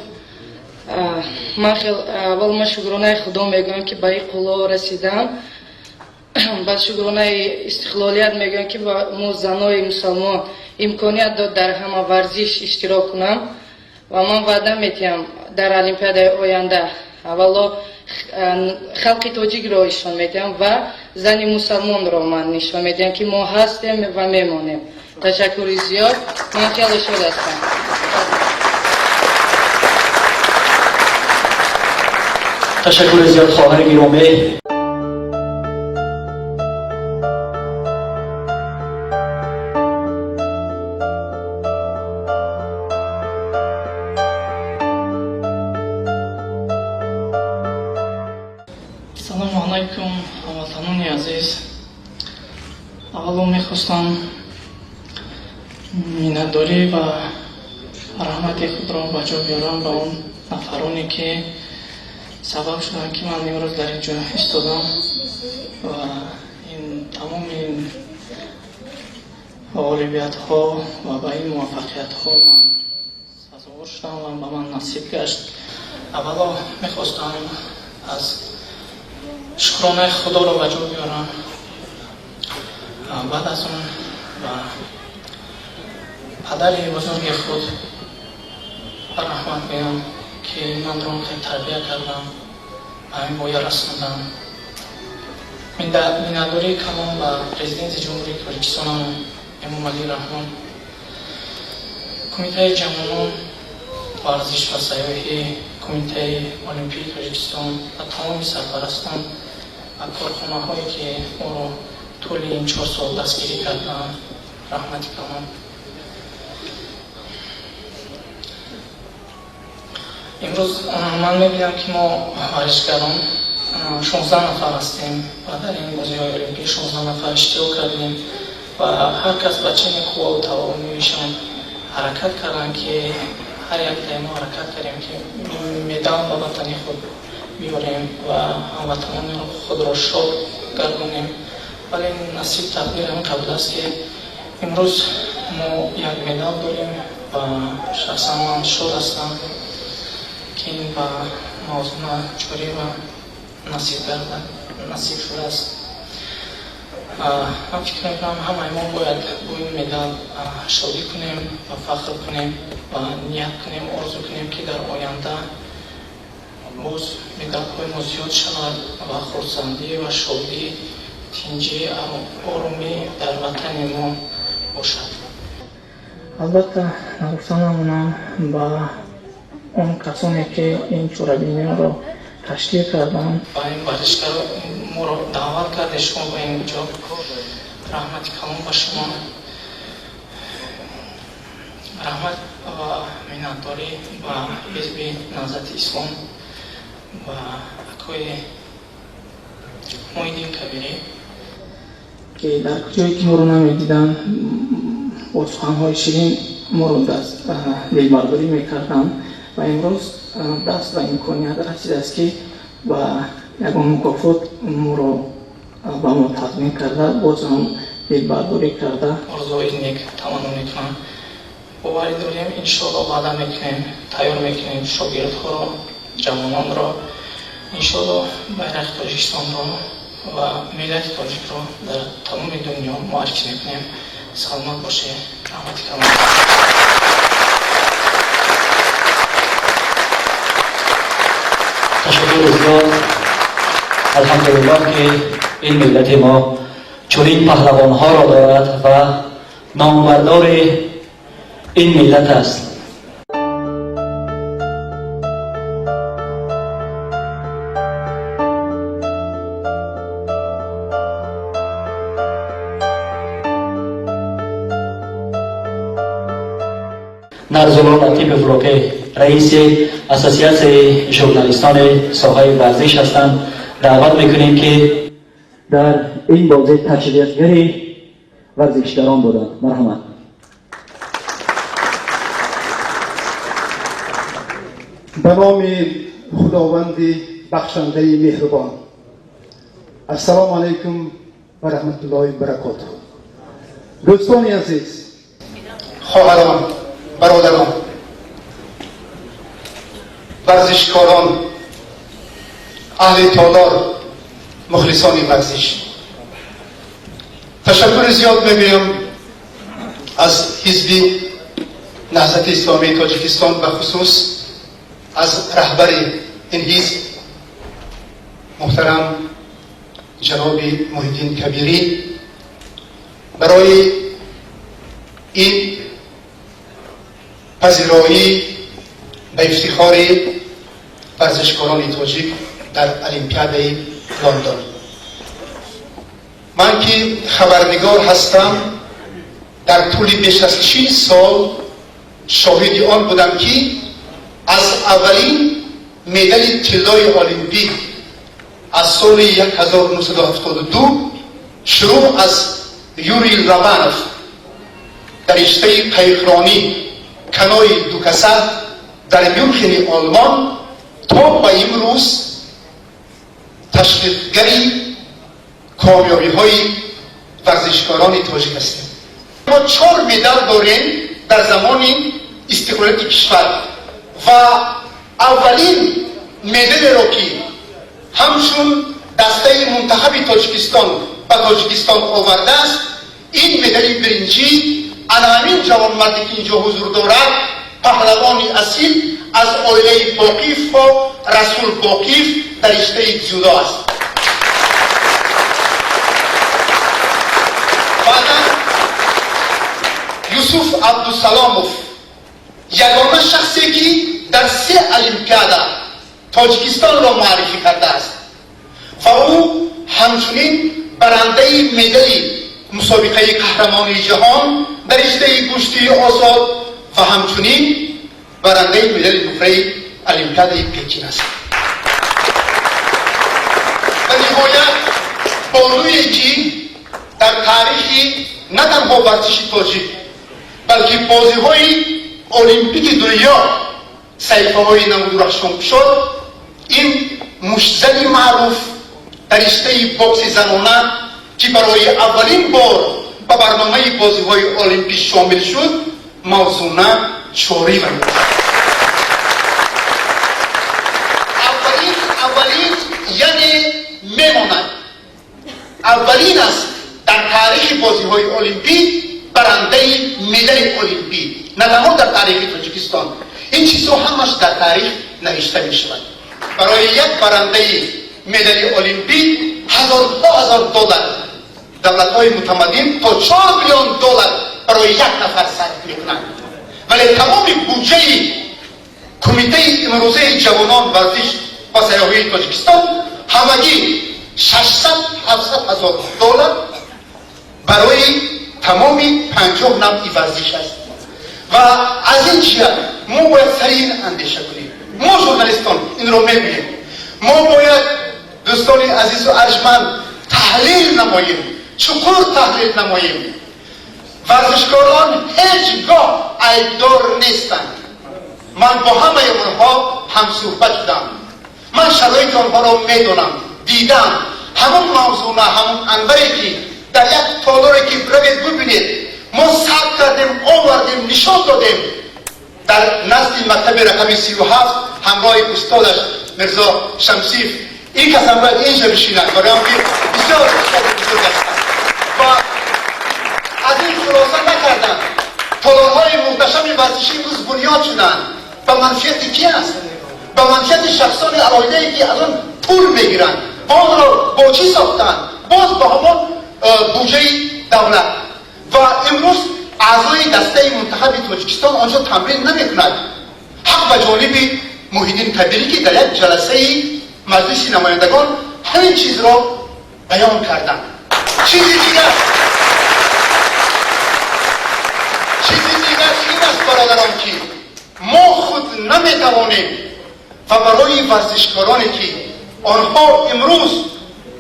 Ман аввал ман шукронаи худо мегӯям ки ба ин қулло расидам. Баъд шукронаи истиқлолият мегӯям ки ба мо занои мусалмон имконият дод дар ҳама варзиш иштирок кунам ва ман ваъда метиҳам дар олимпиадаи оянда аввало халқи тоҷикро нишон медиҳам ва зани мусалмонро ман нишон медиҳам ки мо ҳастем ва мемонем. Ташаккури зиёд. Ман хеле шуд ҳастам. تشکر زیاد خواهر گرامی. سلام علیکم هموطنان عزیز. اولا میخواستم منتداری و رحمت خود را به جا بیارم به اون نفرانی که سبب شدن که من امروز در اینجا ایستادم و این تمام این غالبیت ها و به این موفقیت ها من سزاوار شدم و به من نصیب گشت. اولا میخواستم از شکرانه خدا را به جا بیارم. بعد از اون پدر بزرگ خود رحمت بگم که من را خیلی تربیت کردم و همین باید رسوندم. منتداری کلام و پرزیدنت جمهوری تاجیکستان امامعلی رحمان، کمیته جوانان ورزش و سیاحی، کمیته المپیک تاجیکستان و تمام سرپرستان و کارخانه هایی که ما را طول این 4 سال دستگیری کردن رحمت کنم. امروز من میبینم که ما ورزشکاران 16 نفر هستیم و در این بازی‌های المپیک 16 نفر اشتراک کردیم و هر کس به چین قوا و تواناییشان حرکت کردن که هر یک ما حرکت کردیم که مدال به وطن خود بیاریم و هموطنان خود را شاد گردانیم. ولی نصیب تقدیر هم قبل است که امروز ما یک مدال داریم و شخصا من شاد هستم که این به موضوع جاری و نصیب شده است. من فکر میکنم همه ما باید با این مدال شادی کنیم و فخر کنیم و نیت کنیم آرزو کنیم که در آینده باز مدال های ما زیاد شود و خرسندی و شادی تینجی آرومی در وطن ما باشد. البته نگفتنمونم با اون کسانی که این چورابینی رو تشکیل کردن با این ورزشکار ما رو دعوت کرده شما به اینجا. رحمت کلام با شما. رحمت و منتداری و حزب نهضت اسلام و اکوی محیدین کبیری که در کجایی که ما رو نمیدیدن با سخنهای شیرین ما رو دلبرداری میکردن و امروز دست و امکانیت رسیده است که و یکان مکافات ما رو با ما تضمین کرده باز هم دلبرداری کرده. آرزوی نیک تمام میکنم. باوری داریم انشاءالله بعدا میکنیم تیار میکنیم شاگردها را جوانان را انشاءالله بیرق تاجیکستان را و ملت تاجیک را در تمام دنیا معرفی میکنیم. سلامت باشه. رحمت کنم. تشکر زیاد. الحمدلله که این ملت ما چنین پهلوان ها را دارد و نامبردار این ملت است. نرزولان لطیف فروغی رئیس اساسیاسیون ژورنالیستان ساحه ورزش هستند. دعوت میکنیم که در این بازی تشریفگری ورزشکاران بودند. مرحمت. به نام خداوند بخشنده مهربان. السلام علیکم و رحمت الله و برکاته. دوستان عزیز، خواهران، برادران، ورزشکاران، اهل تالار، مخلصان ورزش، تشکر زیاد میگویم از حزب نهضت اسلامی تاجیکستان، به خصوص از رهبر این حزب محترم جناب محیدین کبیری برای این پذیرایی به افتخار ورزشکاران تاجیک در المپیادهای لندن. من که خبرنگار هستم در طول بیش از 40 سال شاهد آن بودم که از اولین مدال طلای المپیک از سال 1972 شروع از یوری رومانوف در رشته قایقرانی کنوی دوکسه در میونخن آلمان تا به امروز تشویقگری کامیابی های ورزشکاران تاجیک هستیم. ما 4 مدال داریم در زمان استقلالیت کشور و اولین مدال را که همچون دسته منتخب تاجیکستان به تاجیکستان آورده است، این مدال برنجی از همین جوانمردی که اینجا حضور دارد، پهلوانی اصیل از عائله باقیف و رسول باقیف در رشته جودو است. بعدا یوسف عبدالسلاموف یگانه شخصی که در 3 المپیاد تاجیکستان را معرفی کرده است و او همچنین برنده مدال مسابقه قهرمانی جهان در رشته گشتی آزاد و همچنین برنده مدال نقره المپیاد پکین است. و نهایت بانویی که در تاریخ نه تنها ورزش تاجیک بلکه بازی‌های المپیک دنیا سیفه‌های نمود رخشان شد، این مشتزنی معروف در رشته بوکس زنانه که برای اولین بار به برنامه بازی‌های المپیک شامل شد، موزونه چوری بود. اولین یعنی میماند اولین است در تاریخ بازی‌های المپیک برنده مدال المپیک، نه تنها در تاریخ تاجیکستان، این چیزها همش در تاریخ نوشته می شود. برای یک برنده مدال المپیک $1000 دولت‌های متمدن تا $4 میلیون برای یک نفر صرف می‌کنند، ولی تمام بودجه کمیته امروزه جوانان ورزش و سیاحی تاجیکستان همگی $600,000-700,000 برای تمام 50 نوع ورزش است. و از این جهت ما باید سریع اندیشه کنیم. ما ژورنالیستان این رو می‌بینیم. ما باید دوستان عزیز و ارجمند تحلیل نماییم، چقدر تحلیل نماییم. ورزشکاران هیچگاه عیبدار نیستند. من با همه اونها هم صحبت شدم. من شرایط آنها را میدونم، دیدم. همون موضوع نه، همون انبری که در یک تالاری که بروید ببینید ما ثبت کردیم، آوردیم، نشان دادیم در نزد مکتب رقم 37 همراه استادش مرزا شمسیف. این کس هم باید اینجا بشینند برای آنکه بسیار بزرگ هستند و از این خلاصه نکردن. تالارهای محتشم ورزشی امروز بنیاد شدند. به منفیت کی است؟ به منفیت شخصان عرایده‌ای که الان پول میگیرند و آن را با چی ساختند؟ باز با همان بودجه دولت. و امروز اعضای دسته منتخب تاجیکستان آنجا تمرین نمی‌کنند. حق به جانب محیدین کبیری که در یک جلسه مجلس نمایندگان همین چیز را بیان کردند. چیزی دیگر این است برادران که ما خود نمیتوانیم و برای ورزشکارانی که آنها امروز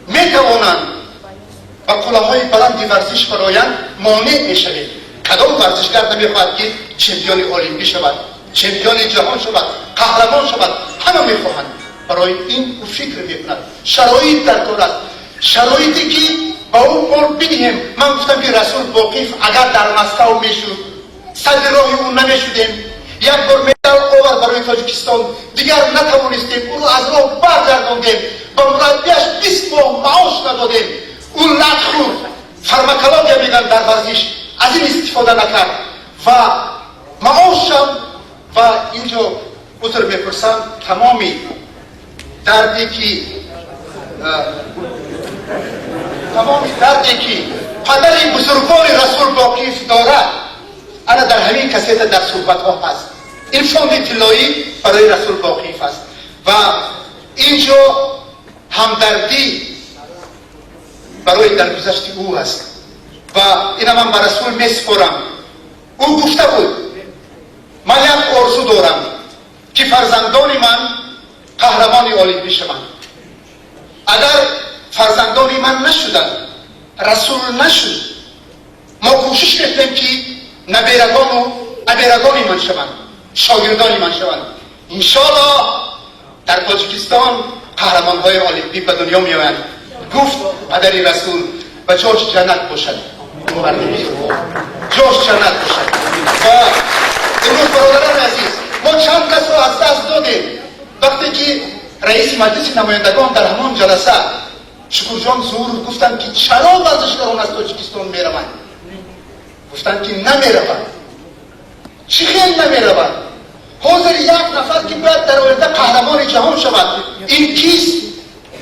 میتوانند و قلم‌های بلند ورزش برایند مانع میشویم. کدام ورزشکار نمیخواهد که چمپیون المپیک شود، چمپیون جهان شود، قهرمان شود؟ همه میخواهند. برای این فکر میکنند. شرایط در کار است، شرایطی که با اون بار بدهیم. من گفتم که رسول باقیف اگر در مسکو میشد صد راه اون نمیشدیم. یک بار مدال بار برای تاجیکستان دیگر نتوانستیم او را از راه برگرداندیم و مربیش 20 ماه معاش ندادیم. او لطخور فرماکولوژی میگن در ورزش از این استفاده نکرد و معاشم و اینجا اوتر میپرسم تمامی دردی که پدر بزرگوار رسول باقیف دارد انا در همین کسیت در صحبت ها هست. این فوند طلایی برای رسول باقیف است و اینجا همدردی برای درگذشت او است و اینا من به رسول میسپارم. او گفته بود من یک آرزو دارم که فرزندان من قهرمان المپیک شوند. اگر فرزندان من نشدند رسول نشد ما کوشش کردیم که نبیرگان و ابیرگان من شوند شاگردان من شوند. انشاءالله در تاجیکستان قهرمان های المپیک به دنیا می آیند. گفت پدر رسول و جاش جنت باشد جاش جنت باشد. و امروز برادران عزیز ما چند کس را از دست دادیم. وقتی که رئیس مجلس نمایندگان در همان جلسه شکرجان ظهور گفتند که چرا ورزشکاران از تاجیکستان میروند؟ گفتند که نمیروند. چی خیلی نمیروند؟ حاضر یک نفر که باید در آینده قهرمان جهان شود این کیست؟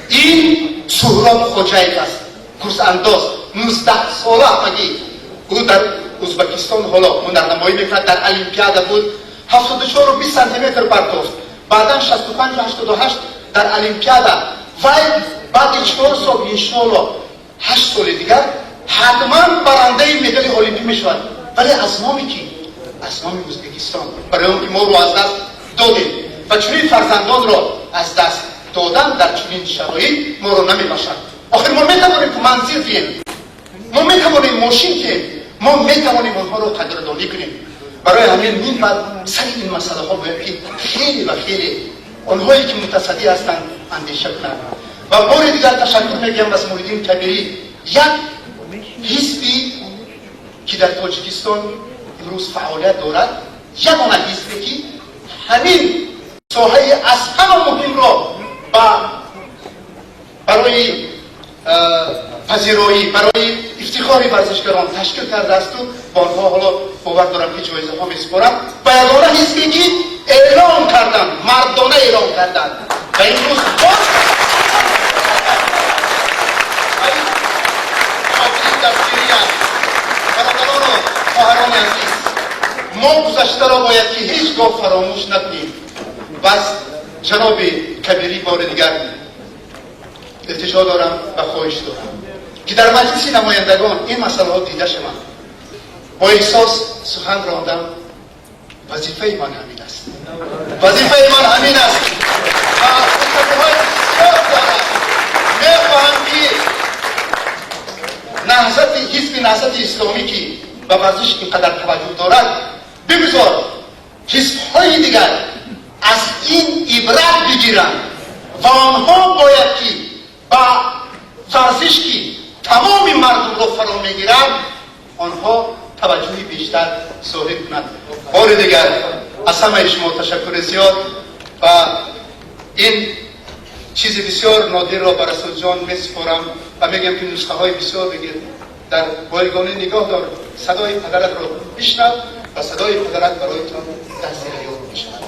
این سهراب خوجایف است. کورس انداز 19 ساله مگی او در ازبکستان حالا هنرنمایی میکند. در المپیاد بود 74 و 20 سانتی متر پرتافت. بعدا 65 و 88 در المپیاد و بعد 4 سال انشاءالله 8 سال دیگر حتما برنده مدال المپیک میشود. ولی از نامی کی؟ از نام ازبکستان برای اون که ما رو از دست دادیم و چنین فرزندان را از دست دادن در چنین شرایط ما رو نمیبخشند. آخر ما میتوانیم که منزل دیم، ما میتوانیم ماشین دیم، ما میتوانیم اونها رو قدردانی کنیم. برای همین من بعد سر این مسئله ها باید که خیلی و خیلی اونهایی که متصدی هستند اندیشه کنند. و بار دیگر تشکر میگم از موردین کبیری یک حزبی که در تاجیکستان امروز فعالیت دارد یگانه حزبی که همین ساحه از همه مهم را برای پذیرایی برای افتخار ورزشکاران تشکیل کرده است و با آنها حالا باور دارم که جایزه ها میسپارم و یگانه حزبی که اعلام کردن مردانه اعلام کردن و امروز خواهران عزیز ما گذشته را باید که هیچگاه فراموش نکنیم. بس جناب کبیری بار دیگر التجا دارم و خواهش دارم که در مجلس نمایندگان این مسئله ها دیده شود. با احساس سخن راندم. وظیفه من همین است. وظیفه من همین است. میخواهم که حزب نهضت اسلامی که به ورزش اینقدر توجه دارد بگذار حزب‌های دیگر از این عبرت بگیرند و آنها باید که با ورزش که تمام مردم را فرا میگیرند آنها توجهی بیشتر ظاهر کنند. بار دیگر از همه شما تشکر زیاد و این چیز بسیار نادر را بر رسول جان میسپارم و میگم که نسخه های بسیار بگیر در بایگانی نگاه دار صدای پدرت را بشنو و صدای پدرت برایتان دست حیات میشود.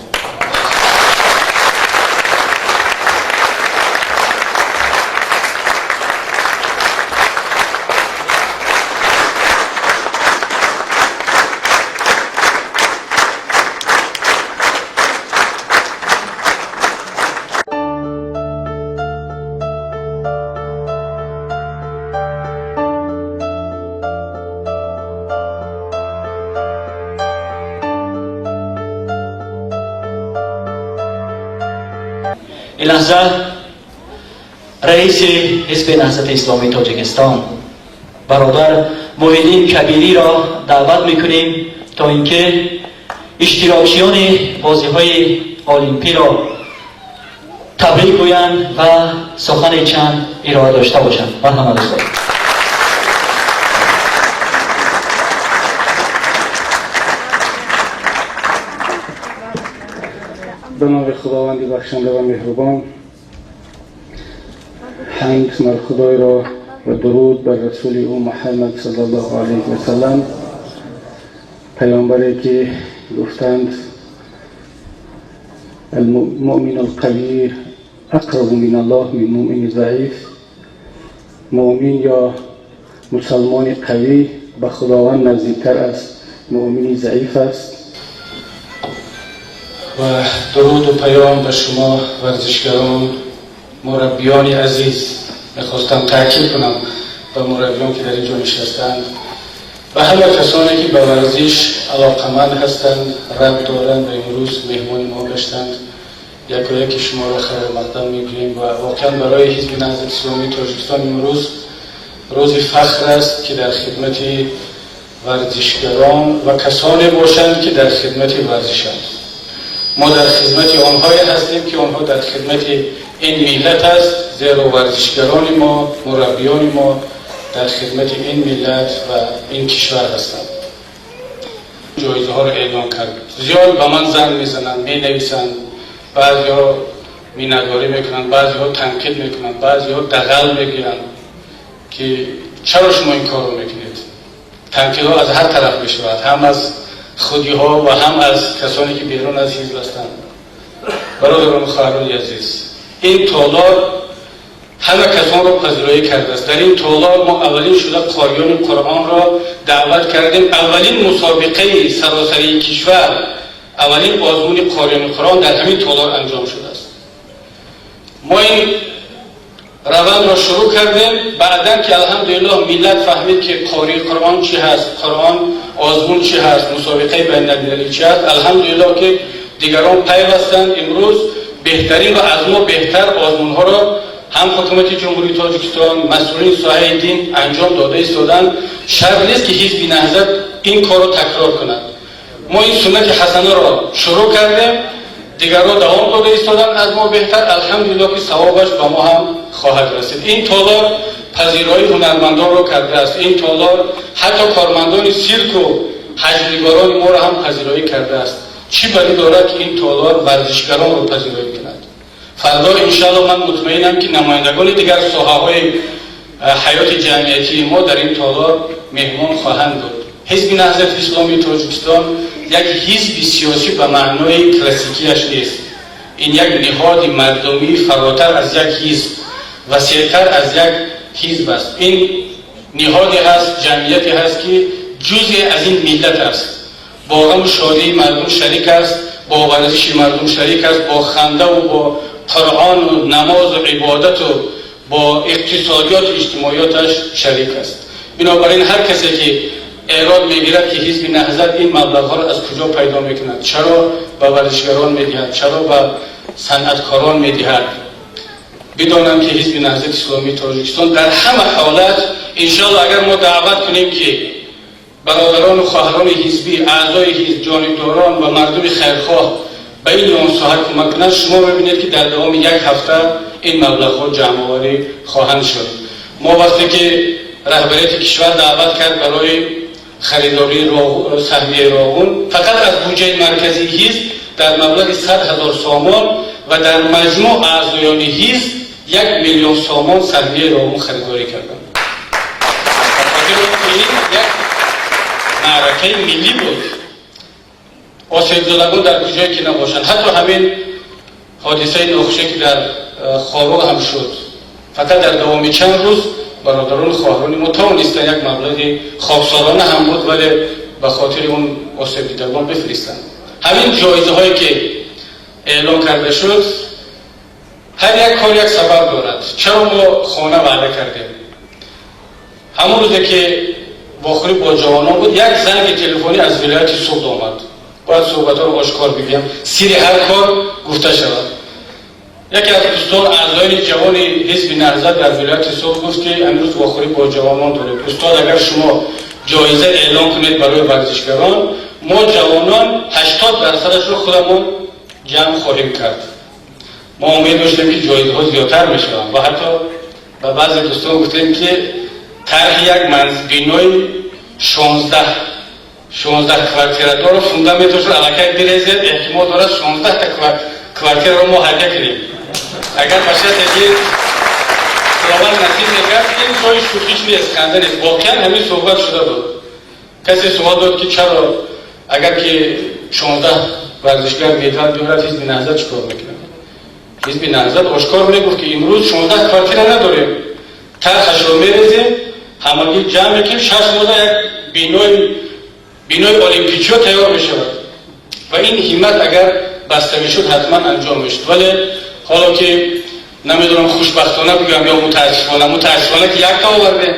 این لحظه رئیس حزب نهضت اسلامی تاجیکستان برادر محیدین کبیری را دعوت میکنیم تا اینکه اشتراکیان بازی‌های المپیک را تبریک گویند و سخن چند ارائه داشته باشند. مرحبا دوستان. به نام خداوند بخشنده و مهربان. حمد بر خدای را و درود بر رسول او محمد صلی الله علیه و سلم، پیامبری که گفتند المؤمن القوی اقرب من الله من مؤمن ضعیف. مؤمن یا مسلمان قوی به خداوند نزدیکتر از مؤمن ضعیف است. و درود و پیام به شما ورزشکاران، مربیان عزیز. میخواستم تاکید کنم به مربیان که در اینجا نشستند و همه کسانی که به ورزش علاقمند هستند، ربط دارند و امروز مهمان ما گشتند. یک و یک شما را خیر مقدم میگوییم و واقعا برای حزب نهضت اسلامی تاجیکستان امروز روز فخر است که در خدمت ورزشگران و کسانی باشند که در خدمت ورزشند. ما در خدمت آنهایی هستیم که آنها در خدمت این ملت است، زیرا ورزشگران ما، مربیان ما در خدمت این ملت و این کشور هستند. جایزه ها را اعلام کرد. زیاد به من زنگ میزنند، می نویسند، بعضی ها مینه‌داری میکنند، بعضی ها تنقید میکنند، بعضی ها دغل میگیرند که چرا شما این کار رو میکنید. تنقید ها از هر طرف میشود، هم از خودی ها و هم از کسانی که بیرون از حزب هستند. برادران و خواهران عزیز، این تالار همه کسان را پذیرایی کرده است. در این تالار ما اولین شده قاریان قرآن را دعوت کردیم. اولین مسابقه سراسری کشور، اولین آزمون قاریان قرآن در همین تالار انجام شده است. ما این روند را شروع کردیم. بعداً که الحمدلله ملت فهمید که قاری قرآن چی هست، قرآن آزمون چی هست، مسابقه بین‌المللی چی هست، الحمدلله که دیگران پیوستند. امروز بهترین و از ما بهتر آزمون ها را هم حکومت جمهوری تاجیکستان، مسئولین ساحه دین انجام داده ایستادند. شرط نیست که حزب نهضت این کار را تکرار کند. ما این سنت حسنه را شروع کردیم، دیگران دوام داده ایستادند از ما بهتر. الحمدلله که ثوابش به ما هم خواهد رسید. این تالار پذیرایی هنرمندان را کرده است. این تالار حتی کارمندان سیرک و حجم‌نگاران ما را هم پذیرایی کرده است. چی بدی دارد که این تالار ورزشگران را پذیرایی کند؟ فردا انشاءالله من مطمئنم که نمایندگان دیگر ساحه‌های حیات جمعیتی ما در این تالار مهمان خواهند بود. حزب نهضت اسلامی تاجیکستان یک حزب سیاسی به معنای کلاسیکیش نیست. این یک نهاد مردمی فراتر از یک حزب، وسیع‌تر از یک حزب است. این نهادی هست، جمعیتی هست که جزئی از این ملت است. با غم و شادی مردم شریک است، با ورزش مردم شریک است، با خنده و با قرآن و نماز و عبادت و با اقتصادیات و اجتماعیاتش شریک است. بنابراین هر کسی که اعراض میگیرد که حزب نهضت این مبلغ‌ها را از کجا پیدا میکند، چرا به ورزشگران میدهد، چرا به صنعتکاران میدهد، بدانم که حزب نهضت اسلامی تاجیکستان در همه حالت انشاءالله اگر ما دعوت کنیم که برادران و خواهران حزبی، اعضای حزب، جانبداران و مردم خیرخواه به این آن ساحه کمک کنند، شما ببینید که در دوام یک هفته این مبلغ‌ها جمع‌آوری خواهند شد. ما وقتی که رهبریت کشور دعوت کرد برای خریداری سهمیه راغون، فقط از بودجه مرکزی حزب در مبلغ 100,000 سامان و در مجموع اعضایان حزب 1,000,000 سامان سهمیه راغون خریداری کردند. این یک معرکه ملی بود. آسیب زدگان در کجایی که نباشند. حتی همین حادثه نخشه که در خارو هم شد، فقط در دوام چند روز برادران خواهران ما توانستند یک مبلغ خوابسالانه هم بود ولی به خاطر اون آسیب دیدگان بفرستند. همین جایزه هایی که اعلام کرده شد، هر یک کار یک سبب دارد. چرا ما خانه وعده کردیم؟ همون روزی که واخوری با جوانان بود، یک زنگ تلفنی از ولایت سوخت آمد. باید صحبت ها رو آشکار بگیم، سیر هر کار گفته شود. یکی از دوستان اعضای جوان حزب نهضت در ولایت سوخت گفت که امروز واخوری با جوانان داریم. استاد اگر شما جایزه اعلام کنید برای ورزشگران، ما جوانان 80% رو خودمون جمع خواهیم کرد. ما امید داشتیم که جایزه ها زیادتر میشوند و حتی به بعضی دوستان گفتیم که طرح یک بینای 16 کوارتیرادور رو فوندامنتش رو علاقه بریزید، احتمال داره 16 تا کوارتر رو ما حرکت کنیم. اگر باشد که خداوند نصیب نکرد این جای شوخیش نیست، خنده نیست. واقعا همین صحبت شده بود. کسی سوال داد که چرا اگر که 16 ورزشگر مدال بیارد حزب نهضت چیکار میکنه؟ حزب نهضت آشکار میگفت که امروز 16 کوارتر نداریم، طرحش رو میریزیم، همگی جمع میکنیم، 6 ماه یک بینای المپیکو تیار میشود و این همت اگر بسته میشد حتما انجام میشد. ولی حالا که نمیدونم خوشبختانه بگم یا متاسفانه که یک تا آوردیم،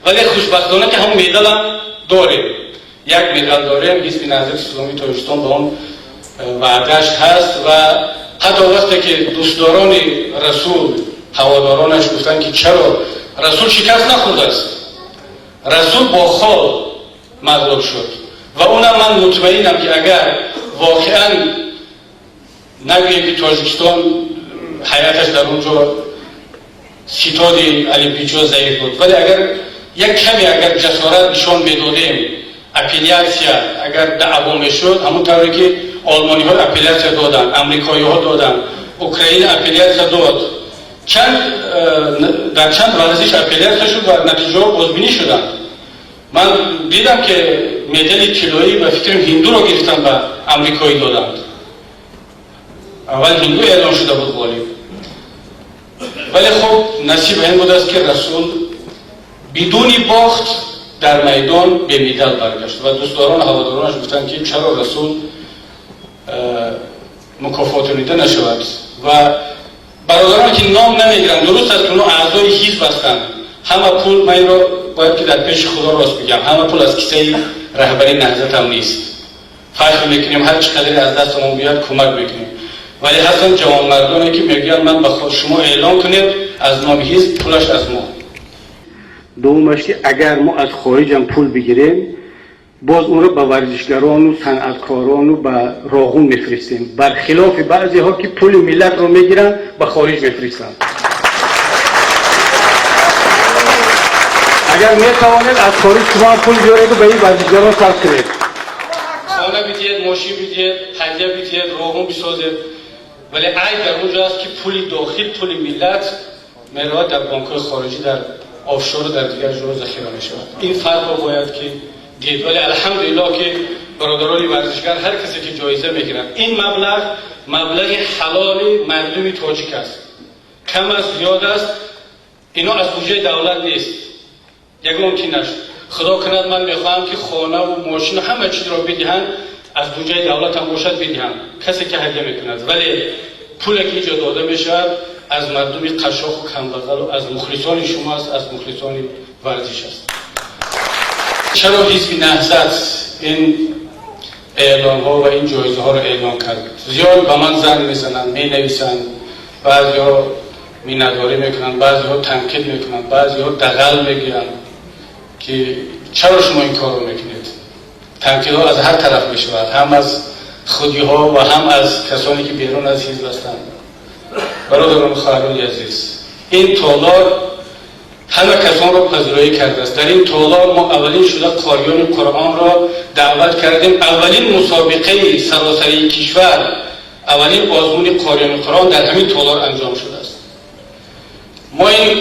ولی خوشبختانه که هم مدال هم داریم، یک مدال داریم. حزب نهضت اسلامی تاجیکستان با اون وعدهش هست و حتی وقتی که دوستداران رسول هوادارانش گفتن که چرا رسول شکست نخورده است، رسول با خال مغلوب شد و اونم من مطمئنم که اگر واقعا نگویم که تاجیکستان حیاتش در اونجا ستاد المپیکو ضعیف بود، ولی اگر یک کمی اگر جسارت نشان میدادیم، اپلیاسیا اگر دعوا میشد، همون طوری که آلمانی ها اپلیاسیا دادن، امریکایی ها دادن، اوکراین اپلیاسیا داد، در چند ورزش اپلیاسیا شد و نتیجه ها بازبینی شدن. من دیدم که مدال طلایی و فکرم هندو رو گرفتن و امریکایی دادند. اول هندو اعلام شده بود غالب، ولی خب نصیب این بود است که رسول بدون باخت در میدان به مدال برگشت و دوستداران هوادارانش گفتن که چرا رسول مکافاتانیده نشود و برادران که نام نمیگیرن، درست است که اونها اعضای حزب هستند، همه پول، من را باید که در پیش خدا راست بگم، همه پول از کیسه رهبری نهضت هم نیست. فخر میکنیم هر چقدر از دستمون بیاد کمک میکنیم، ولی هستن جوانمردانی که میگن من به خود شما اعلام کنید از نام حزب پولش از ما. دومش که اگر ما از خارج هم پول بگیریم باز اون رو به ورزشگران و صنعتکاران و به راغون میفرستیم، برخلاف بعضی ها که پول ملت رو میگیرن به خارج میفرستن. اگر میتوانید از خارج شما پول بیارید و به این ورزشگران صرف کنید، خانه بیدید، ماشین بیدید، پنجه بیدید، راغون بسازید، ولی عیب در اونجا است که پول داخل، پول ملت میرود در بانک‌های خارجی، در آفشور و در دیگر جاها ذخیره میشود. این فرق رو باید که دید. ولی الحمدلله که برادران ورزشگر هر کسی که جایزه میگیرن، این مبلغ حلال مردم تاجیک است، کم است زیاد است، اینا از بودجه دولت نیست. یگان که نشد خدا کند من میخواهم که خانه و ماشین و همه چیز را بدهند، از بودجه دولت هم باشد بدهند، کسی که هدیه میکند، ولی پول که اینجا داده میشود از مردم قشاق و کمبغل و از مخلصان شما است، از مخلصان ورزش است. چرا حزب نهضت این اعلان ها و این جایزه ها را اعلان کرد؟ زیاد به من زنگ میزنند، می نویسند، بعضی ها مینداری میکنند، بعضی ها تنقید میکنند، بعضی ها دغل میگیرند که چرا شما این کار رو میکنید؟ تنقید ها از هر طرف میشود، هم از خودی ها و هم از کسانی که بیرون از حزب هستند. برادران خواهران عزیز، این تالار همه کسان را پذیرایی کرده است. در این تالار ما اولین شده قاریان قرآن را دعوت کردیم. اولین مسابقه سراسری کشور، اولین آزمون قاریان قرآن در همین تالار انجام شده است. ما این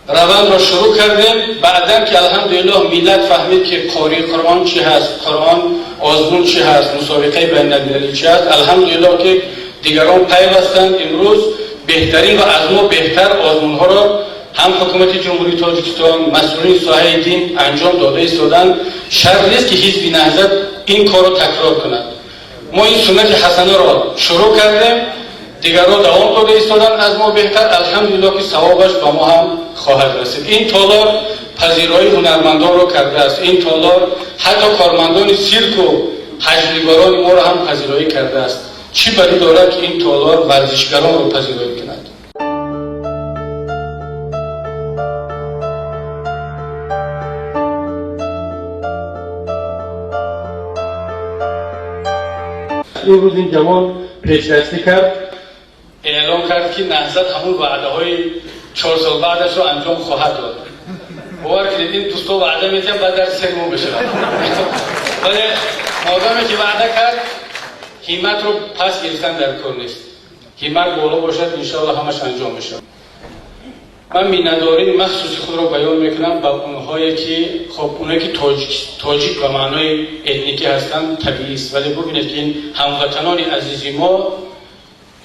روند را شروع کردیم، بعداً که الحمدلله ملت فهمید که قاری قرآن چی هست، قرآن آزمون چی هست، مسابقه بین المللی چی هست، الحمدلله که دیگران پیوستند. امروز بهترین و از ما بهتر آزمون ها را هم حکومت جمهوری تاجیکستان، مسئولین ساحه دین انجام داده ایستادند. شرط نیست که حزب نهضت این کار را تکرار کند. ما این سنت حسنه را شروع کردیم، دیگران دوام داده ایستادند از ما بهتر، الحمدلله که ثوابش به ما هم خواهد رسید. این تالار پذیرایی هنرمندان را کرده است. این تالار حتی کارمندان سیرک و هجلگاران ما را هم پذیرایی کرده است. چی بدی دارد که این تالار ورزشگران را پذیرایی کند؟ این روز این جوان پیش‌دستی کرد، اعلام کرد که نهضت همون وعده های 4 سال بعدش رو انجام خواهد داد. باور کنید این دوستا وعده میتیم بعد در سرمون بشه، ولی مادامی که وعده کرد همت رو پس گرفتن در کار نیست. همت بالا باشد انشاءالله همش انجام میشه. من مینداری مخصوصی خود رو بیان میکنم با اونهایی که خب اونهایی که تاجیک به معنای اتنیکی هستن طبیعی است، ولی ببینید که این هموطنان عزیزی ما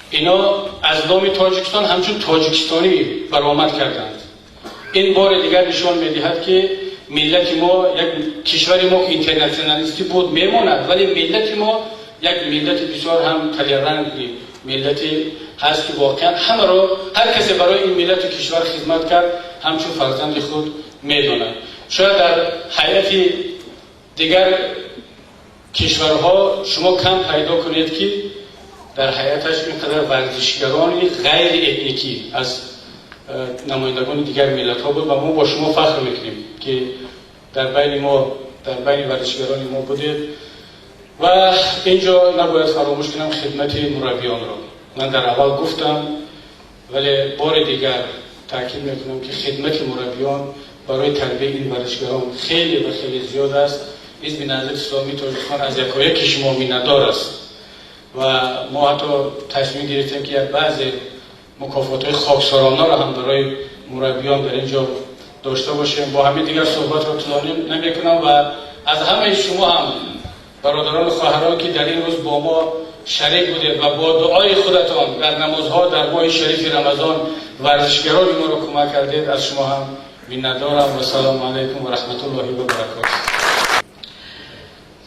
اینا از نام تاجیکستان همچون تاجیکستانی برآمد کردند. این بار دیگر نشان میدهد که ملت ما یک کشور ما که اینترنشنالیستی بود میماند، ولی ملت ما یک ملت بسیار هم تلیرنگ ملتی هست که واقعا همه رو هر کسی برای این ملت و کشور خدمت کرد همچون فرزند خود میداند. شاید در حیات دیگر کشورها شما کم پیدا کنید که در حیاتش اینقدر ورزشگرانی غیر اتنیکی از نمایندگان دیگر ملت ها بود و ما با شما فخر میکنیم که در بین ما در بین ورزشگران ما بودید. و اینجا نباید فراموش کنم خدمت مربیان را. من در اول گفتم ولی بار دیگر تاکید میکنم که خدمت مربیان برای تربیت این ورزشگران خیلی و خیلی زیاد است. حزب نهضت اسلامی تاجیکستان از یکایک شما میندار است و ما حتی تصمیم گرفتیم که بعضی مکافات‌های خاکسارانه را هم برای مربیان در اینجا داشته باشیم. با همین دیگر صحبت را طولانی نمی‌کنم و از همه شما هم برادران و خواهران که در این روز با ما شریک بودید و با دعای خودتان در نمازها در ماه شریف رمضان ورزشگران ما را کمک کردید، از شما هم می‌ندارم و سلام علیکم و رحمت الله و برکاته.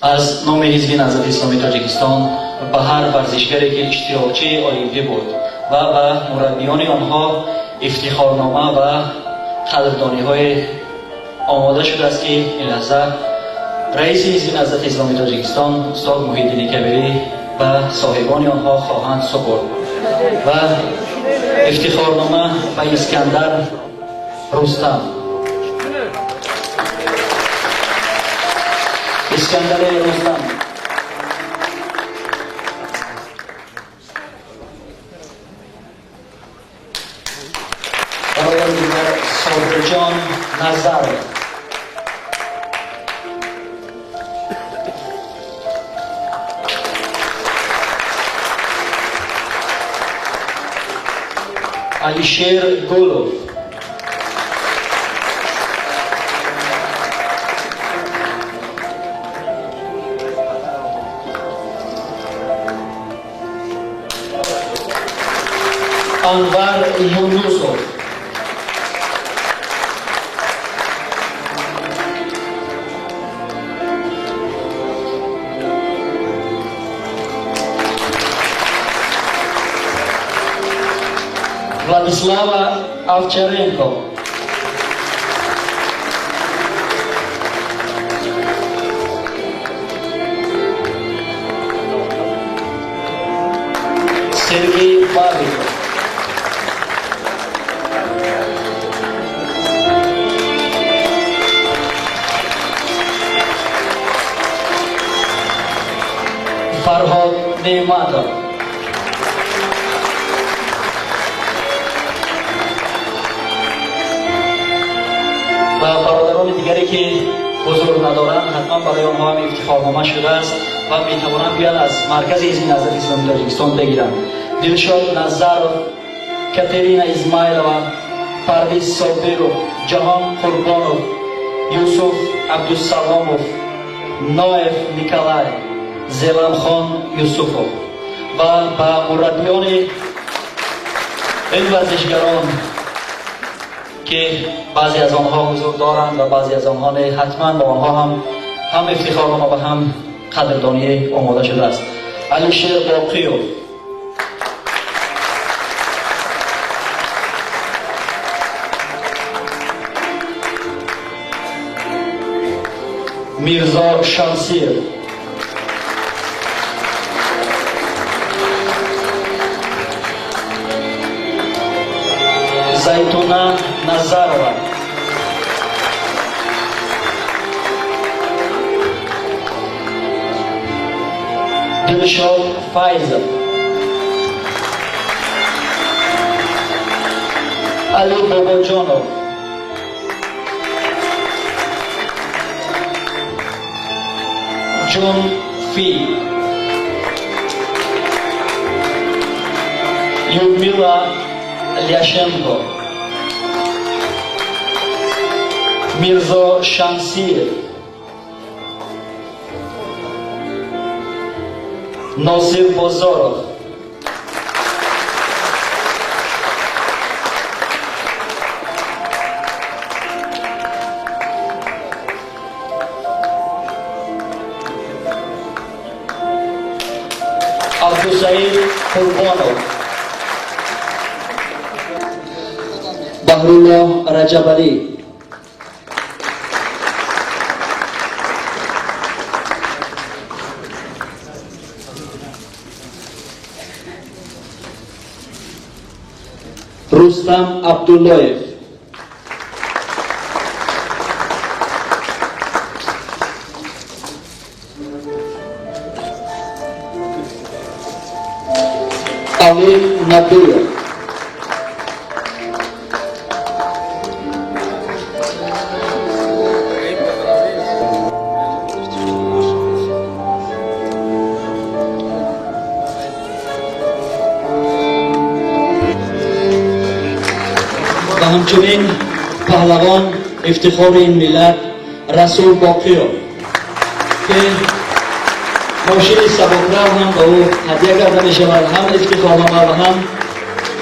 از نام حزب نهضت اسلامی تاجیکستان به هر ورزشگری که اشتراکچی المپی بود و به مربیان آنها افتخارنامه و قدردانی‌های آماده شده است که این لحظه رئیس حزب نهضت اسلامی تاجیکستان استاد محی‌الدین کبیری و صاحبان آنها خواهند سپرد و افتخارنامه به اسکندر رستم رستم برای دیگر صادرجان نظر علیشیر گولو انور یونوسوف Vladislava Ovcharenko Sergey Babikov Farhod Ne'matov و برادران دیگری که حضور ندارند حتما برای آنها هم افتخارنامه شده است و میتوانند بیان از مرکز حزب نهضت اسلامی تاجیکستان بگیرند. دلشاد نظرов، کاترینا اسماعیلова، پرویز صابرov، جهان قربانov، یوسف عبدالسلامov، نویف نیکولای، زلمخان یوسفov و با مربیان این ورزشگران که بعضی از آنها حضور دارند و بعضی از آنها نه، حتما با آنها هم افتخارنامه و هم قدردانی آماده شده است. علیشیر باقیوف، میرزا شمسیر، زیتونا نظرова، دلشاد فایزов، علی باباجانov، جون فی، Lyudmila Lyashenko, Mirzo Shamsiyev, Nosir Bozorov, Abdusaid Qurbonov, Bahrullah Rajabali, Rustam Abdullayev, Ali Nabiyev, و همچنین پهلوان افتخار این ملت رسول باقیو که ماشین سبکرو هم به او هدیه کرده می شود، هم افتخارنامه و هم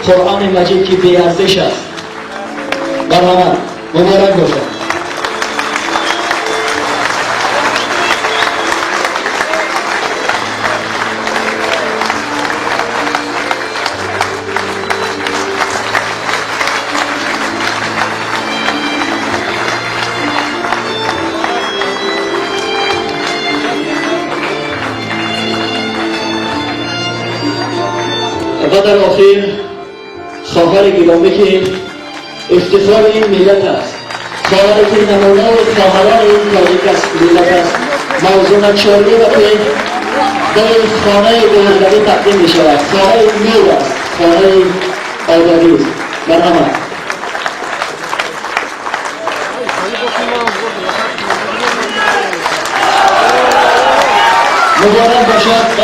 قرآن مجید که بی ارزش است. بر همه مبارک باشد. و در آخر خواهر گرامی که افتخار این ملت است، خواهر که نمونه و خواهران این تاریک است، ملت است، موضوع چالی و که در خانه بزرگی تقدیم می شود. خواهر نور است، خواهر آزادی است. برنامه مبارک باشد و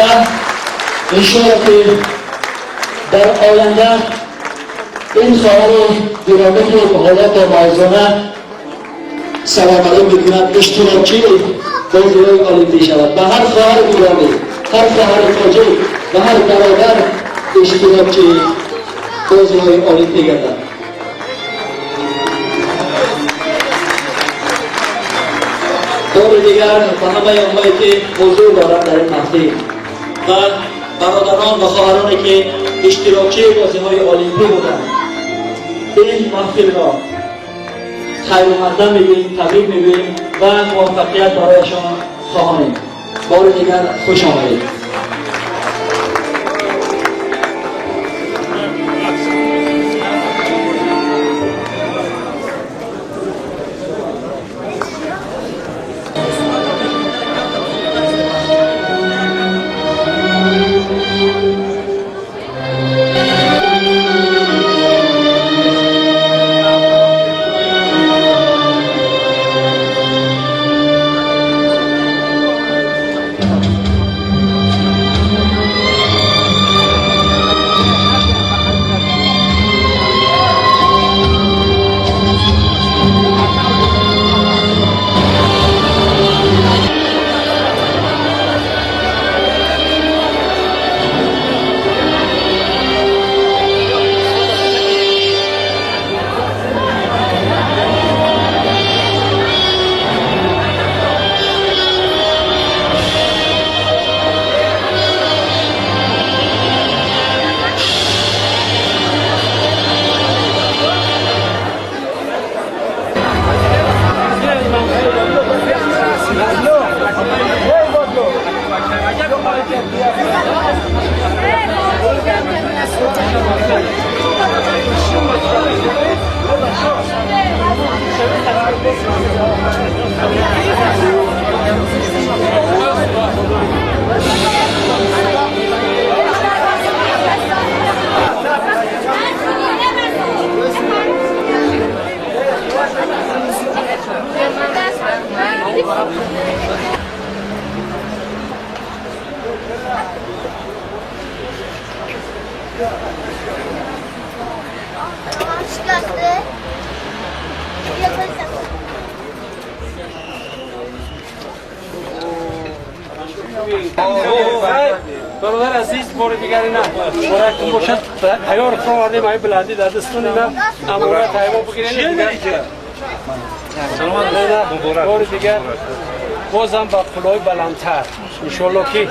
انشاءالله که در آینده این خواهر گرامی که حالا تا موضوع سوابقی میکند اشتراکی بازی‌های المپیک شود و هر خواهر گرامی، هر خواهر تاجیک و هر برادر اشتراکی بازی‌های المپیک گردد. بار دیگر و همه آنهایی که حضور دارند در این محفل و برادران و خواهرانی که اشتراکی بازی‌های المپیک بودند، این محفل را خیر و مقدم می‌گوییم، تبریک می‌گوییم و موفقیت برایشان خواهانیم. بار دیگر خوش آمدید. Yeah. برادر عزیز بار دیگری نه بارکتون باشد تیار فرآوردیم های بلندی در دستون اینا امانت حیوان بگیرین دیگر بار دیگر بازم با پلای بلندتر انشالله که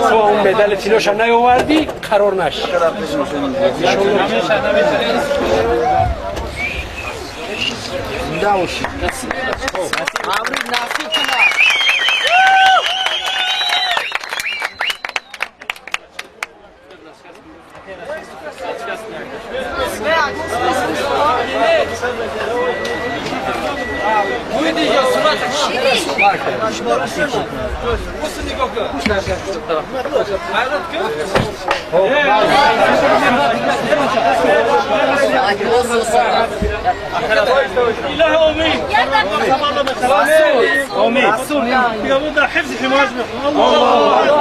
تو اون مدال تینوش هم نیاوردی قرار نشی إله آمين آمين بقبول حفظ حماية الله